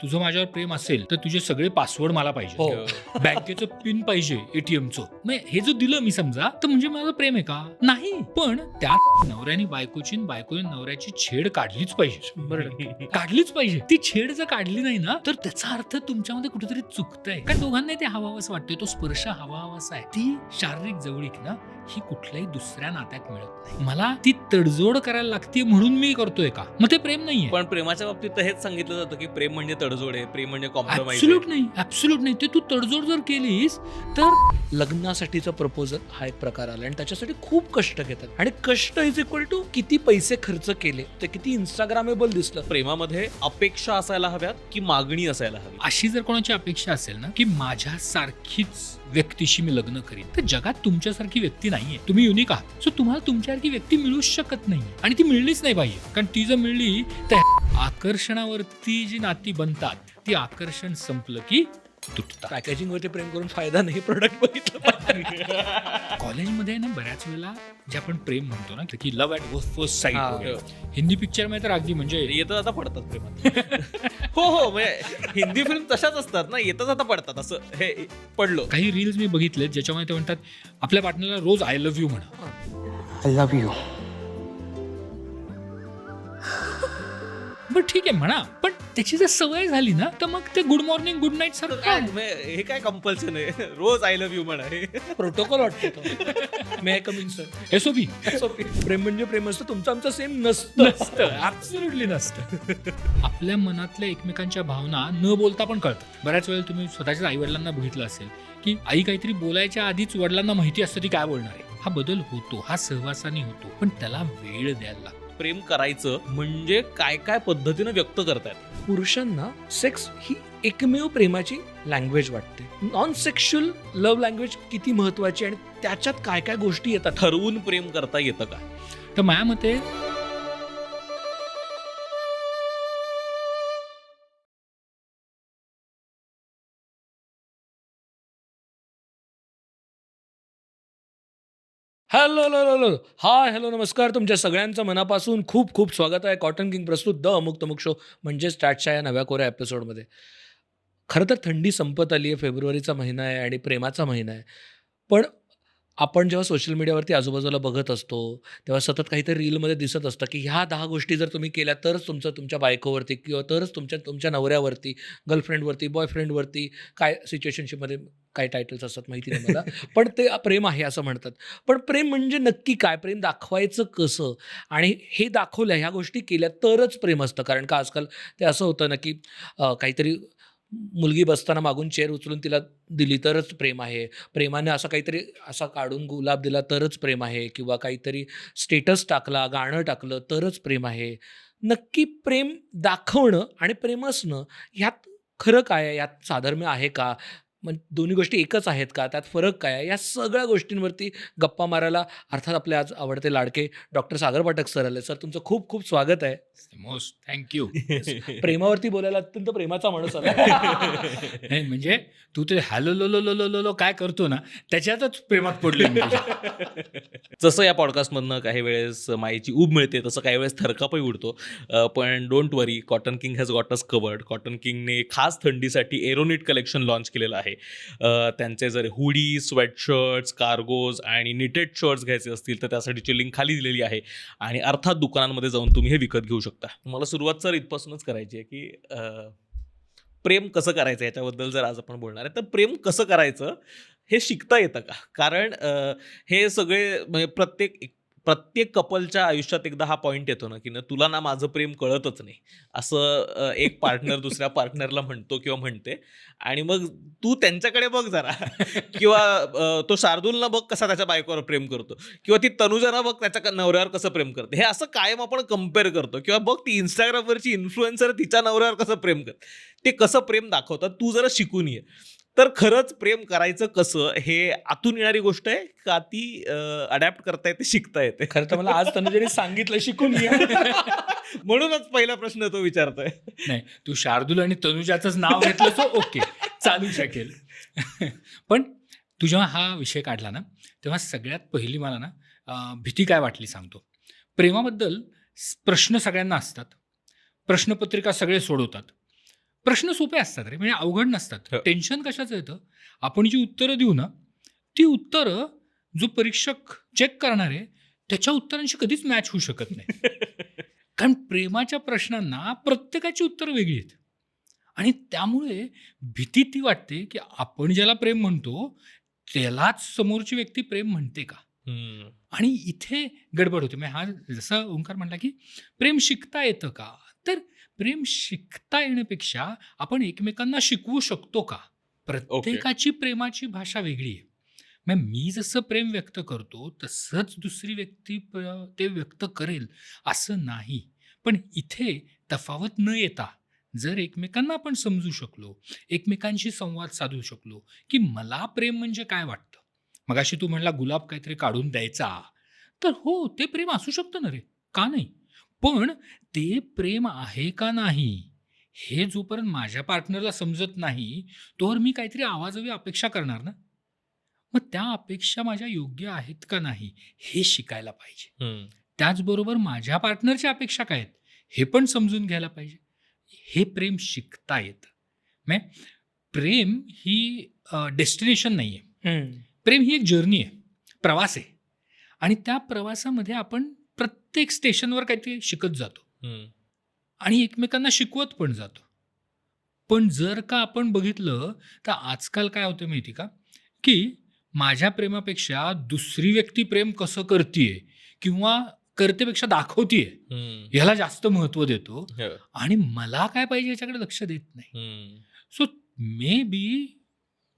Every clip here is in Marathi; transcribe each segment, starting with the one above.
तुझं माझ्यावर प्रेम असेल तर तुझे सगळे पासवर्ड मला पाहिजे, बँकेचं पिन पाहिजे, एटीएमचं. मग हे जो दिलं मी समजा तर म्हणजे माझं प्रेम आहे का? नाही. पण त्यात नवऱ्याने बायकोची बायकोने नवऱ्याची छेड काढलीच पाहिजे. काढलीच पाहिजे. ती छेड जर काढली नाही ना तर त्याचा अर्थ तुमच्यामध्ये कुठेतरी चुकतंय. कारण दोघांना ते हवाहवस वाटतोय, तो स्पर्श हवाहवस आहे. ती शारीरिक जवळीक ना ही कुठल्याही दुसऱ्या नात्यात मिळत नाही. मला ती तडजोड करायला लागते म्हणून मी करतोय का? मग ते प्रेम नाहीये. पण प्रेमाच्या बाबतीत तर हेच सांगितलं जातं की प्रेम म्हणजे तडजोड आहे, प्रेम म्हणजे कॉम्प्रोमाइज. ऍब्सोल्यूट नाही. ते तू तडजोड जर केलीस तर लग्नासाठीचा प्रपोजल हा एक प्रकार आला आणि त्याच्यासाठी खूप कष्ट घेतात आणि कष्ट इज इक्वल टू किती पैसे खर्च केले, ते किती इंस्टाग्रामेबल दिसलं. प्रेमामध्ये अपेक्षा असायला हव्यात की मागणी असायला हवी? अशी जर कोणाची अपेक्षा असेल ना की माझ्यासारखीच व्यक्तीशी मी लग्न करीन, तर जगात तुमच्यासारखी व्यक्ती नाहीये. तुम्ही युनिक आहात. सो तुम्हाला तुमच्यासारखी व्यक्ती मिळूच शकत नाही आणि ती मिळलीच नाही पाहिजे. कारण ती जर मिळली तर आकर्षणावरती जी नाती बनतात ती आकर्षण संपलं की तुटतात. पॅकेजिंग वरती प्रेम करून फायदा नाही, प्रोडक्ट बघितलं. कॉलेजमध्ये ना बऱ्याच वेळेला जे आपण प्रेम म्हणतो ना की लव्ह ॲट फर्स्ट हा. साईट, हिंदी पिक्चर मध्ये तर अगदी म्हणजे येतं आता पडतात प्रेमात. हो म्हणजे हिंदी फिल्म तशाच असतात ना, येतच आता पडतात. असं हे पडलो. काही रील्स मी बघितले ज्याच्यामध्ये ते म्हणतात आपल्या पार्टनरला रोज आय लव्ह यू म्हणा. I love you. बरं ठीक आहे म्हणा, पण त्याची जर सवय झाली ना तर मग ते गुड मॉर्निंग गुड नाईट तर सारखं काय हे काय कंपल्शन आहे? रोज आय लव्ह यू म्हणा हे. प्रोटोकॉल वाटतो. May I come in sir. SOP प्रेम म्हणजे प्रेम असतं, तुमचं आमचं सेम नसतं. ऍब्सोल्युटली नसतं. आपल्या मनातल्या एकमेकांच्या भावना न बोलता पण कळतात. बऱ्याच वेळेला तुम्ही स्वतःच्या आई वडिलांना बघितलं असेल की आई काहीतरी बोलायच्या आधीच वडिलांना माहिती असतं ती काय बोलणार आहे. हा बदल होतो, हा सहवासाने होतो, पण त्याला वेळ द्यायला लागतो. प्रेम करायचं म्हणजे काय काय पद्धतीनं व्यक्त करतायत. पुरुषांना सेक्स ही एकमेव प्रेमाची लँग्वेज वाटते. नॉन सेक्शुअल लव्ह लँग्वेज किती महत्वाची आणि त्याच्यात काय काय गोष्टी येतात. ठरवून प्रेम करता येतं का? तर माझ्या मते हॅलो हाय हॅलो नमस्कार, तुमच्या सगळ्यांचं मनापासून खूप खूप स्वागत आहे कॉटन किंग प्रस्तुत द अमुक तमुक शो म्हणजे स्टार्टच्या या नव्या कोऱ्या एपिसोडमध्ये. खरं तर थंडी संपत आली आहे, फेब्रुवारीचा महिना आहे आणि प्रेमाचा महिना आहे. पण आपण जेव्हा सोशल मीडियावरती आजूबाजूला बघत असतो तेव्हा सतत काहीतरी रीलमध्ये दिसत असतं की ह्या 10 गोष्टी जर तुम्ही केल्या तरच तुमच्या बायकोवरती किंवा तरच तुमच्या नवऱ्यावरती, गर्लफ्रेंडवरती, बॉयफ्रेंडवरती काय सिच्युएशनशिपमध्ये काय टायटल्स असतात माहिती नाही मला, पण ते प्रेम आहे असं म्हणतात. पण प्रेम म्हणजे नक्की काय? प्रेम दाखवायचं कसं? आणि हे दाखवल्या ह्या गोष्टी केल्या तरच प्रेम असतं. कारण का आजकाल ते असं होतं ना की काहीतरी मुलगी बसताना मागून चेअर उचलून तिला दिली तरच प्रेम आहे, प्रेमाने असं काहीतरी असा काढून गुलाब दिला तरच प्रेम आहे, किंवा काहीतरी स्टेटस टाकला, गाणं टाकलं तरच प्रेम आहे. नक्की प्रेम दाखवणं आणि प्रेम असणं ह्यात खरं काय आहे? यात साधर्म्य आहे का? मग दोन्ही गोष्टी एकच आहेत का? त्यात फरक काय आहे? या सगळ्या गोष्टींवरती गप्पा मारायला अर्थात आपले आज आवडते लाडके डॉक्टर सागर पाठक सर आले. सर, तुमचं खूप खूप स्वागत आहे. Most thank you. प्रेमावरती बोलायला अत्यंत प्रेमाचा माणूस आला. नाही म्हणजे तू ते hello low low low low low low काय करतो ना त्याच्यातच प्रेमात पडले. जसं या पॉडकास्टमधनं काही वेळेस मायेची ऊब मिळते, तसं काही वेळेस थरकापही उडतो. पण don't worry, cotton king has got us covered. Cotton किंगने खास थंडीसाठी एरोनिट कलेक्शन लॉन्च केलेलं आहे. त्यांचे जर हुडी, स्वेटशर्ट्स, कार्गोज आणि निटेड शर्ट्स घ्यायचे असतील तर त्यासाठीची लिंक खाली दिलेली आहे आणि अर्थात दुकानांमध्ये जाऊन तुम्ही हे विकत घेऊ शकता. मला सुरुवात सर इथपासूनच करायची आहे की प्रेम कसं करायचं याच्याबद्दल जर आज आपण बोलणार आहे, तर प्रेम कसं करायचं हे शिकता येतं का? कारण हे सगळे म्हणजे प्रत्येक कपलच्या आयुष्यात एकदा हा पॉईंट येतो ना की तुला ना माझं प्रेम कळतच नाही असं एक पार्टनर दुसऱ्या पार्टनरला म्हणतो किंवा म्हणते. आणि मग तू त्यांच्याकडे बघ जरा किंवा तो शार्दूलना बघ कसा त्याच्या बायकोवर प्रेम करतो, किंवा ती तनुजाना बघ त्याच्या नवऱ्यावर कसं प्रेम करते. हे असं कायम आपण कम्पेअर करतो. किंवा बघ ती इंस्टाग्रामवरची इन्फ्लुएन्सर तिच्या नवऱ्यावर कसं प्रेम करते, ते कसं प्रेम दाखवतात. तू जरा शिकून ये. तर खरंच प्रेम करायचं कसं हे आतून येणारी गोष्ट आहे का ती अडॅप्ट करता येते, शिकता येते? खरं तर मला आज तनुजाने सांगितलं शिकून घ्या. म्हणूनच पहिला प्रश्न तो विचारतोय. नाही, तू शार्दूल आणि तनुजाचंच नाव घेतलं तर ओके चालू शकेल. पण तू जेव्हा हा विषय काढला ना तेव्हा सगळ्यात पहिली मला ना भीती काय वाटली सांगतो. प्रेमाबद्दल प्रश्न सगळ्यांना असतात, प्रश्नपत्रिका सगळे सोडवतात, प्रश्न सोपे असतात रे, म्हणजे अवघड नसतात. हो. टेन्शन कशाचं येतं, आपण जी उत्तरं देऊ ना, ती उत्तरं जो परीक्षक चेक करणार आहे त्याच्या उत्तरांशी कधीच मॅच होऊ शकत नाही. कारण प्रेमाच्या प्रश्नांना प्रत्येकाची उत्तरं वेगळी आहेत आणि त्यामुळे भीती ती वाटते की आपण ज्याला प्रेम म्हणतो त्यालाच समोरची व्यक्ती प्रेम म्हणते का. आणि इथे गडबड होते. म्हणजे हा जसा ओंकार म्हणला की प्रेम शिकता येतं का, तर प्रेम शिकता येण्यापेक्षा आपण एकमेकांना शिकवू शकतो का. प्रत्येकाची प्रेमाची भाषा वेगळी आहे. मग मी जसं प्रेम व्यक्त करतो तसंच दुसरी व्यक्ती ते व्यक्त करेल असं नाही. पण इथे तफावत न येता जर एकमेकांना आपण समजू शकलो, एकमेकांशी संवाद साधू शकलो की मला प्रेम म्हणजे काय वाटतं. मगाशी तू म्हणला गुलाब काहीतरी काढून द्यायचा, तर हो ते प्रेम असू शकतं ना रे, का नाही. पण ते प्रेम आहे का नाही हे जोपर्यंत माझ्या पार्टनरला समजत नाही तोवर मी काहीतरी आवाजवी अपेक्षा करणार ना. मग त्या अपेक्षा माझ्या योग्य आहेत का नाही हे शिकायला पाहिजे. त्याचबरोबर माझ्या पार्टनरच्या अपेक्षा काय आहेत हे पण समजून घ्यायला पाहिजे. हे प्रेम शिकता येतं. म्हणजे प्रेम ही डेस्टिनेशन नाही आहे. प्रेम ही एक जर्नी आहे, प्रवास आहे. आणि त्या प्रवासामध्ये आपण प्रत्येक स्टेशनवर काहीतरी शिकत जातो आणि एकमेकांना शिकवत पण जातो. पण जर का आपण बघितलं तर आजकाल काय होतं माहिती का, की माझ्या प्रेमापेक्षा दुसरी व्यक्ती प्रेम कसं करतीये किंवा करतेपेक्षा दाखवतीये याला जास्त महत्व देतो आणि मला काय पाहिजे याच्याकडे लक्ष देत नाही. सो मे बी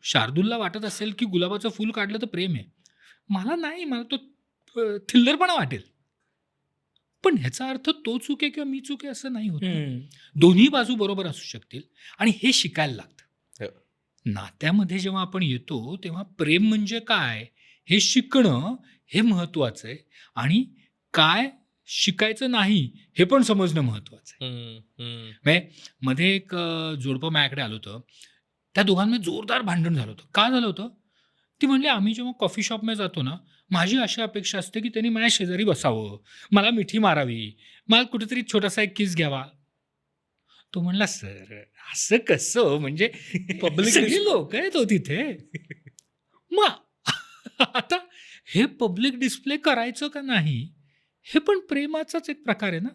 शार्दूलला वाटत असेल की गुलाबाचं फूल काढलं तर प्रेम आहे, मला नाही, मला तो थिल्लरपणा वाटेल. पण ह्याचा अर्थ तो चूक आहे किंवा मी चूक आहे असं नाही होत. दोन्ही बाजू बरोबर असू शकतील आणि हे शिकायला लागतं. नात्यामध्ये जेव्हा आपण येतो तेव्हा प्रेम म्हणजे काय हे शिकणं हे महत्वाचं आहे आणि काय शिकायचं नाही हे पण समजणं महत्वाचं आहे. मध्ये एक जोडपं माझ्याकडे आलं होतं. त्या दोघांमध्ये जोरदार भांडण झालं होतं. का झालं होतं, ती म्हणली आम्ही जेव्हा कॉफी शॉपमध्ये जातो ना, माझी अशी अपेक्षा असते की त्यांनी माझ्या शेजारी बसावं, मला मिठी मारावी, मला कुठेतरी छोटासा एक किस घ्यावा. तो म्हणला सर असं कसं, म्हणजे पब्लिक लोक आहेत हो तिथे. मग आता हे पब्लिक डिस्प्ले करायचं का नाही हे पण प्रेमाचाच एक प्रकार आहे ना.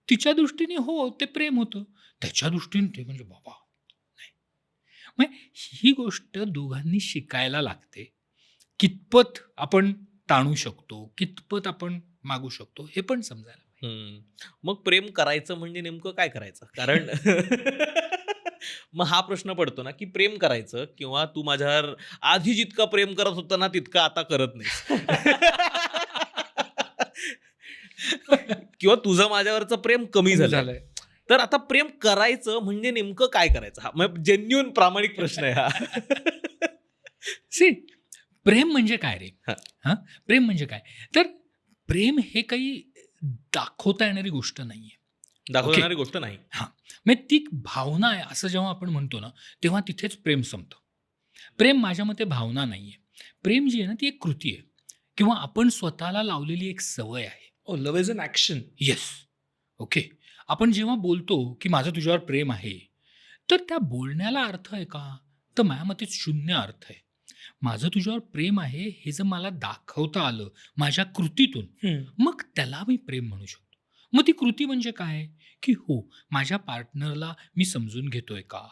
तिच्या दृष्टीने हो ते प्रेम होतं, त्याच्या दृष्टीने ते म्हणजे बाबा नाही. मग ही गोष्ट दोघांनी शिकायला लागते. कितपत आपण ताणू शकतो, कितपत आपण मागू शकतो हे पण समजायला. मग प्रेम करायचं म्हणजे नेमकं काय करायचं, कारण मग हा प्रश्न पडतो ना की प्रेम करायचं किंवा तू माझ्यावर आधी जितका प्रेम करत होता ना तितका आता करत नाही किंवा तुझं माझ्यावरचं प्रेम कमी झालंय, तर आता प्रेम करायचं म्हणजे नेमकं काय करायचं. हा म्हणजे जेन्युइन प्रामाणिक प्रश्न आहे हा. सी प्रेम म्हणजे काय रे, हा प्रेम म्हणजे काय, तर प्रेम हे काही दाखवता येणारी गोष्ट नाहीये. दाखवणारी गोष्ट नाही. हां, म्हणजे ती भावना आहे असं जेव्हा आपण म्हणतो ना तेव्हा तिथेच प्रेम संपतं. प्रेम माझ्या मते भावना नाहीये. प्रेम जी आहे ना ती एक कृती आहे किंवा आपण स्वतःला लावलेली एक सवय आहे. Love is an action. Yes, okay. आपण जेव्हा बोलतो की माझं तुझ्यावर प्रेम आहे, तर त्या बोलण्याला अर्थ आहे का, तर माझ्या मते शून्य अर्थ आहे. माझं तुझ्यावर प्रेम आहे हे जर मला दाखवता आलं माझ्या कृतीतून, मग त्याला मी प्रेम म्हणू शकतो. मग ती कृती म्हणजे काय, की हो माझ्या पार्टनरला मी समजून घेतोय का,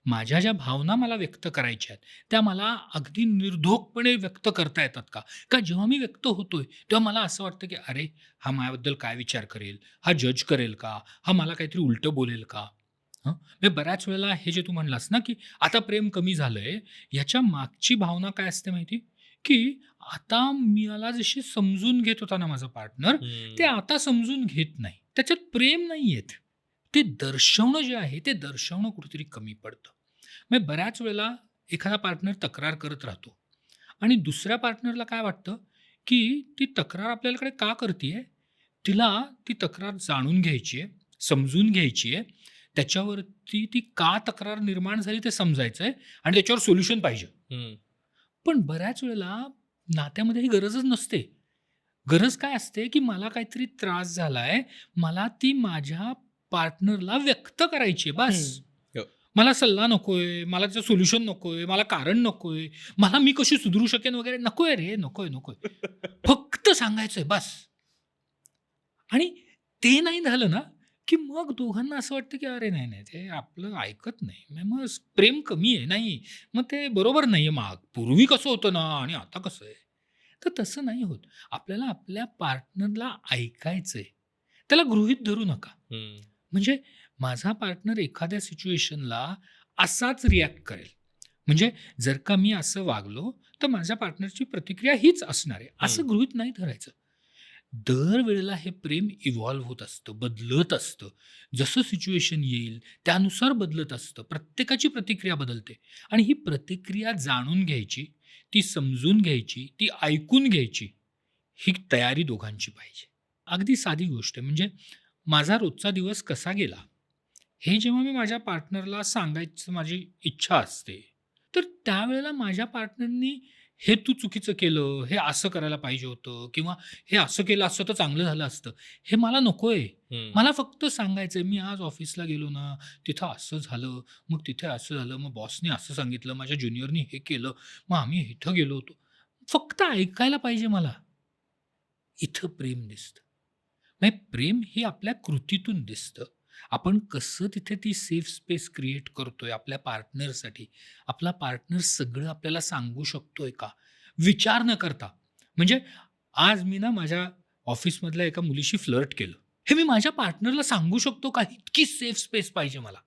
माझ्या ज्या भावना मला व्यक्त करायच्या आहेत त्या मला अगदी निर्धोकपणे व्यक्त करता येतात का. का जेव्हा मी व्यक्त होतोय तेव्हा मला असं वाटतं की अरे हा माझ्याबद्दल काय विचार करेल, हा जज करेल का, हा मला काहीतरी उलटं बोलेल का. म्हणजे बऱ्याच वेळेला हे जे तू म्हणलास ना की आता प्रेम कमी झालंय, याच्या मागची भावना काय असते माहिती, की आता मला जशी समजून घेत होता ना माझा पार्टनर, ते आता समजून घेत नाही. त्याच्यात प्रेम नाही येत. ते दर्शवणं जे आहे ते दर्शवणं कुठेतरी कमी पडतं. मग बऱ्याच वेळेला एखादा पार्टनर तक्रार करत राहतो आणि दुसऱ्या पार्टनरला काय वाटतं की ती तक्रार आपल्याकडे का करते, तिला ती तक्रार जाणून घ्यायची आहे, समजून घ्यायची आहे, त्याच्यावरती ती का तक्रार निर्माण झाली ते समजायचं आहे आणि त्याच्यावर सोल्युशन पाहिजे. पण बऱ्याच वेळेला नात्यामध्ये ही गरजच नसते. गरज काय असते की मला काहीतरी त्रास झालाय, मला ती माझ्या पार्टनरला व्यक्त करायची बस. मला सल्ला नकोय, मला त्याचं सोल्युशन नकोय, मला कारण नकोय, मला मी कशी सुधरू शकेन वगैरे नकोय रे, नकोय. फक्त सांगायचंय बस. आणि ते नाही झालं ना, की मग दोघांना असं वाटतं की अरे नाही, ते आपलं ऐकत नाही. मग प्रेम कमी आहे. नाही, मग ते बरोबर नाहीये माग. पूर्वी कसं होतं ना आणि आता कसं आहे. तर तसं नाही होत. आपल्याला आपल्या पार्टनरला ऐकायचंय. त्याला गृहीत धरू नका. म्हणजे माझा पार्टनर एखाद्या सिच्युएशनला असाच रिॲक्ट करेल. म्हणजे जर का मी असं वागलो, तर माझ्या पार्टनरची प्रतिक्रिया हीच असणार आहे. असं गृहीत नाही धरायचं. दरवेळेला हे प्रेम इव्हॉल्व्ह होत असतं, बदलत असतं. जसं सिच्युएशन येईल त्यानुसार बदलत असतं. प्रत्येकाची प्रतिक्रिया बदलते आणि ही प्रतिक्रिया जाणून घ्यायची, ती समजून घ्यायची, ती ऐकून घ्यायची, ही तयारी दोघांची पाहिजे. अगदी साधी गोष्ट आहे. म्हणजे माझा रोजचा दिवस कसा गेला, हे जेव्हा मी माझ्या पार्टनरला सांगायचं माझी इच्छा असते, तर त्यावेळेला माझ्या पार्टनरनी हे तू चुकीचं केलं, हे असं करायला पाहिजे होतं किंवा हे असं केलं असतं तर चांगलं झालं असतं, हे मला नकोय. मला फक्त सांगायचंय, मी आज ऑफिसला गेलो ना, तिथं असं झालं, मग तिथे असं झालं, मग बॉसने असं सांगितलं, माझ्या ज्युनियरनी हे केलं, मग आम्ही इथं गेलो होतो. फक्त ऐकायला पाहिजे मला. इथं प्रेम दिसतं. म्हणजे प्रेम हे आपल्या कृतीतून दिसतं. आपण कसं तिथे ती सेफ स्पेस क्रिएट करतोय आपल्या पार्टनरसाठी. आपला पार्टनर सगळं आपल्याला सांगू शकतोय का? विचार न करता. म्हणजे आज मी ना माझ्या ऑफिसमधल्या एका मुलीशी फ्लर्ट केलं. हे मी माझ्या पार्टनरला सांगू शकतो का? इतकी सेफ स्पेस पाहिजे मला.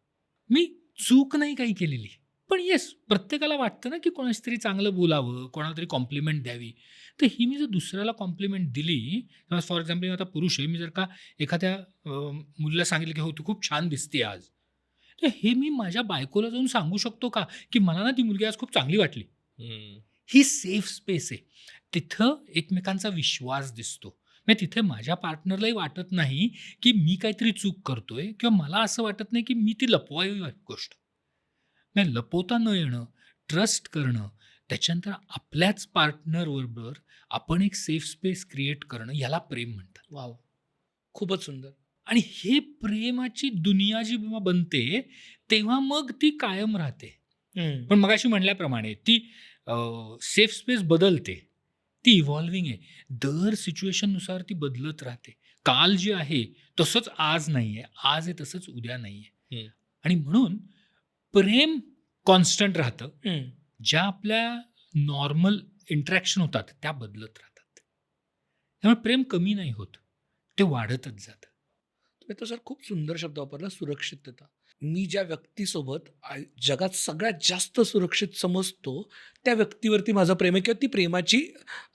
मी चूक नाही काही केलेली. पण येस, प्रत्येकाला वाटतं ना, की कोणाशी तरी चांगलं बोलावं, कोणाला तरी कॉम्प्लिमेंट द्यावी. तर ही मी जर दुसऱ्याला कॉम्प्लिमेंट दिली, फॉर एक्झाम्पल मी आता पुरुष आहे, मी जर का एखाद्या मुलीला सांगितलं, की "हो, तू खूप छान दिसते आज." तर हे मी माझ्या बायकोला जाऊन सांगू शकतो का, की "मला ना ती मुलगी आज खूप चांगली वाटली." ही सेफ स्पेस आहे. तिथं एकमेकांचा विश्वास दिसतो. म्हणजे तिथे माझ्या पार्टनरलाही वाटत नाही, की मी काहीतरी चूक करतोय किंवा मला असं वाटत नाही, की मी ती लपवावी गोष्ट. नाही, लपवता न येणं, ट्रस्ट करणं, त्याच्यानंतर आपल्याच पार्टनरबरोबर आपण एक सेफ स्पेस क्रिएट करणं, याला प्रेम म्हणतात. वाव, खूपच सुंदर. आणि हे प्रेमाची दुनिया जेव्हा बनते, तेव्हा मग ती कायम राहते. पण मगाशी म्हणल्याप्रमाणे ती सेफ स्पेस बदलते. ती इव्हॉल्विंग आहे. दर सिच्युएशननुसार ती बदलत राहते. काल जे आहे तसंच आज नाहीये. आज आहे तसंच उद्या नाहीये. आणि म्हणून प्रेम कॉन्स्टंट राहतं. ज्या आपल्या नॉर्मल इंटरॅक्शन होतात त्या बदलत राहतात. त्यामुळे प्रेम कमी नाही होत, ते वाढतच जातं. तुम्ही तो सर खूप सुंदर शब्द वापरला, सुरक्षितता. मी ज्या व्यक्तीसोबत जगात सगळ्यात जास्त सुरक्षित समजतो त्या व्यक्तीवरती माझं प्रेम आहे किंवा ती प्रेमाची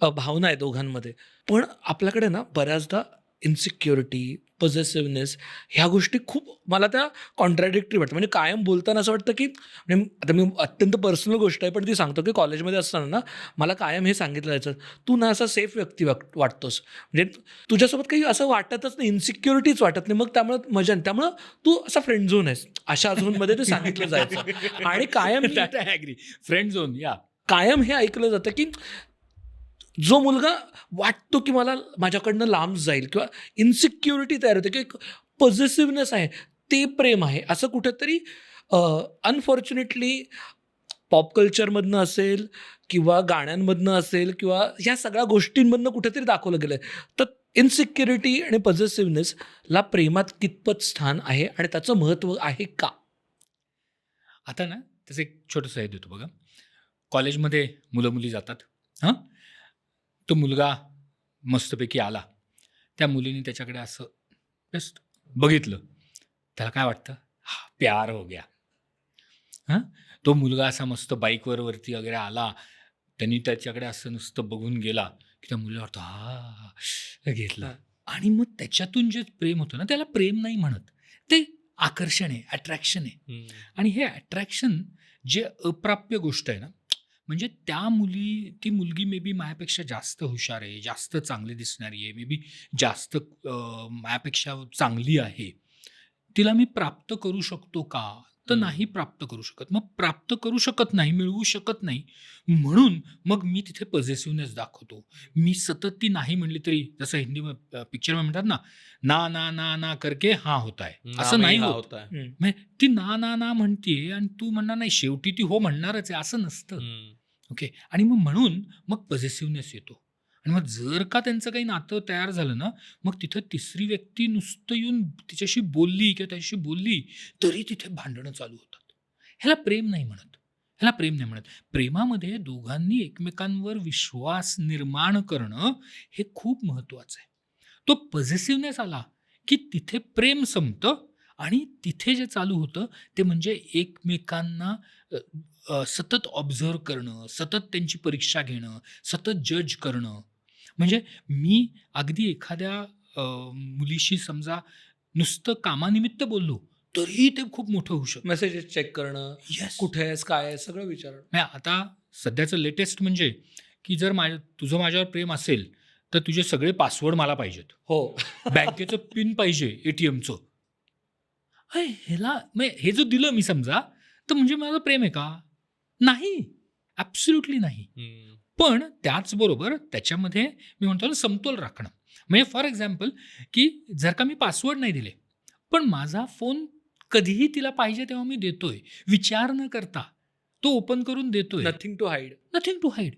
भावना आहे दोघांमध्ये. पण आपल्याकडे ना बऱ्याचदा इन्सिक्युरिटी, पॉझेसिव्हनेस ह्या गोष्टी खूप मला त्या कॉन्ट्रॅडिक्टरी वाटतं. म्हणजे कायम बोलताना असं वाटतं की म्हणजे आता मी अत्यंत पर्सनल गोष्ट आहे पण ती सांगतो की कॉलेजमध्ये असताना ना मला कायम हे सांगितलं जायचं, तू ना असा सेफ व्यक्ती वाटतोस, म्हणजे तुझ्यासोबत काही असं वाटतच नाही, इन्सिक्युरिटीच वाटत नाही, मग त्यामुळे मजा नाही, त्यामुळं तू असा फ्रेंड झोन आहेस, अशा झोनमध्ये ते सांगितलं जायचं. आणि कायम फ्रेंड झोन या कायम हे ऐकलं जातं की जो मुलगा वाटतो की मला माझ्याकडनं लांब जाईल किंवा इन्सिक्युरिटी तयार होते, की एक पॉझिटिव्हनेस आहे, ते प्रेम आहे, असं कुठेतरी अनफॉर्च्युनेटली पॉप कल्चरमधनं असेल किंवा गाण्यांमधनं असेल किंवा ह्या सगळ्या गोष्टींमधनं कुठेतरी दाखवलं गेलं आहे. तर इन्सिक्युरिटी आणि पॉझिटिव्हनेसला प्रेमात कितपत स्थान आहे आणि त्याचं महत्त्व आहे का? आता ना त्याचं एक छोटंसं हे देतो बघा. कॉलेजमध्ये मुलं मुली जातात. हां, तो मुलगा मस्तपैकी आला, त्या मुलीने त्याच्याकडे असं जस्ट बघितलं, त्याला काय वाटतं, हा प्यार हो गया. हां, तो मुलगा असा मस्त बाईकवर वरती वगैरे आला, त्यांनी त्याच्याकडे असं नुसतं बघून गेला की त्या मुलीला वाटतं हा घेतलं. आणि मग त्याच्यातून जे प्रेम होतं ना, त्याला प्रेम नाही म्हणत, ते आकर्षण आहे, अट्रॅक्शन आहे. आणि हे अट्रॅक्शन जे अप्राप्य गोष्ट आहे ना, म्हणजे ती मुलगी मे बी माझ्यापेक्षा जास्त हुशार आहे, जास्त चांगली दिसणारी आहे, मे बी जास्त माझ्यापेक्षा चांगली आहे, तिला मी प्राप्त करू शकतो का, तर नाही प्राप्त करू शकत. मग प्राप्त करू शकत नाही, मिळवू शकत नाही, म्हणून मग मी तिथे पॉझिटिव्हनेस दाखवतो. मी सतत ती नाही म्हणली तरी, जसं हिंदी पिक्चर म्हणतात ना, ना ना ना ना करके हा होता है, असं नाही होत. होता म्हणजे ती ना ना ना म्हणतीये आणि तू म्हणणार नाही, शेवटी ती हो म्हणणारच आहे, असं नसतं. ओके. आणि मग म्हणून मग पॉझिटिव्हनेस येतो. आणि मग जर का त्यांचं काही नातं तयार झालं ना, मग तिथं तिसरी व्यक्ती नुसतं येऊन तिच्याशी बोलली किंवा त्याच्याशी बोलली तरी तिथे भांडणं चालू होतात. ह्याला प्रेम नाही म्हणत. ह्याला प्रेम नाही म्हणत. प्रेमामध्ये दोघांनी एकमेकांवर विश्वास निर्माण करणं हे खूप महत्वाचं आहे. तो पॉझिटिव्हनेस आला की तिथे प्रेम संपतं आणि तिथे जे चालू होतं ते म्हणजे एकमेकांना सतत ऑब्झर्व करणं, सतत त्यांची परीक्षा घेणं, सतत जज करणं. म्हणजे मी अगदी एखाद्या मुलीशी समजा नुसतं कामानिमित्त बोललो तरीही ते खूप मोठं होऊ शकतं. मेसेजेस चेक करणं, येस. कुठे आहेस, काय आहे, सगळं विचारणं. म्हणजे आता सध्याचं लेटेस्ट म्हणजे की जर तुझं माझ्यावर प्रेम असेल तर तुझे सगळे पासवर्ड मला पाहिजेत. हो. बँकेचं पिन पाहिजे ATMचं. ह्याला हे जर दिलं मी समजा तर म्हणजे माझं प्रेम आहे का? नाही, ॲब्सोल्युटली नाही. पण त्याचबरोबर त्याच्यामध्ये मी म्हणतो ना समतोल राखणं. म्हणजे फॉर एक्झाम्पल की जर का मी पासवर्ड नाही दिले पण माझा फोन कधीही तिला पाहिजे तेव्हा मी देतोय, विचार न करता तो ओपन करून देतोय, nothing to hide. Nothing to hide.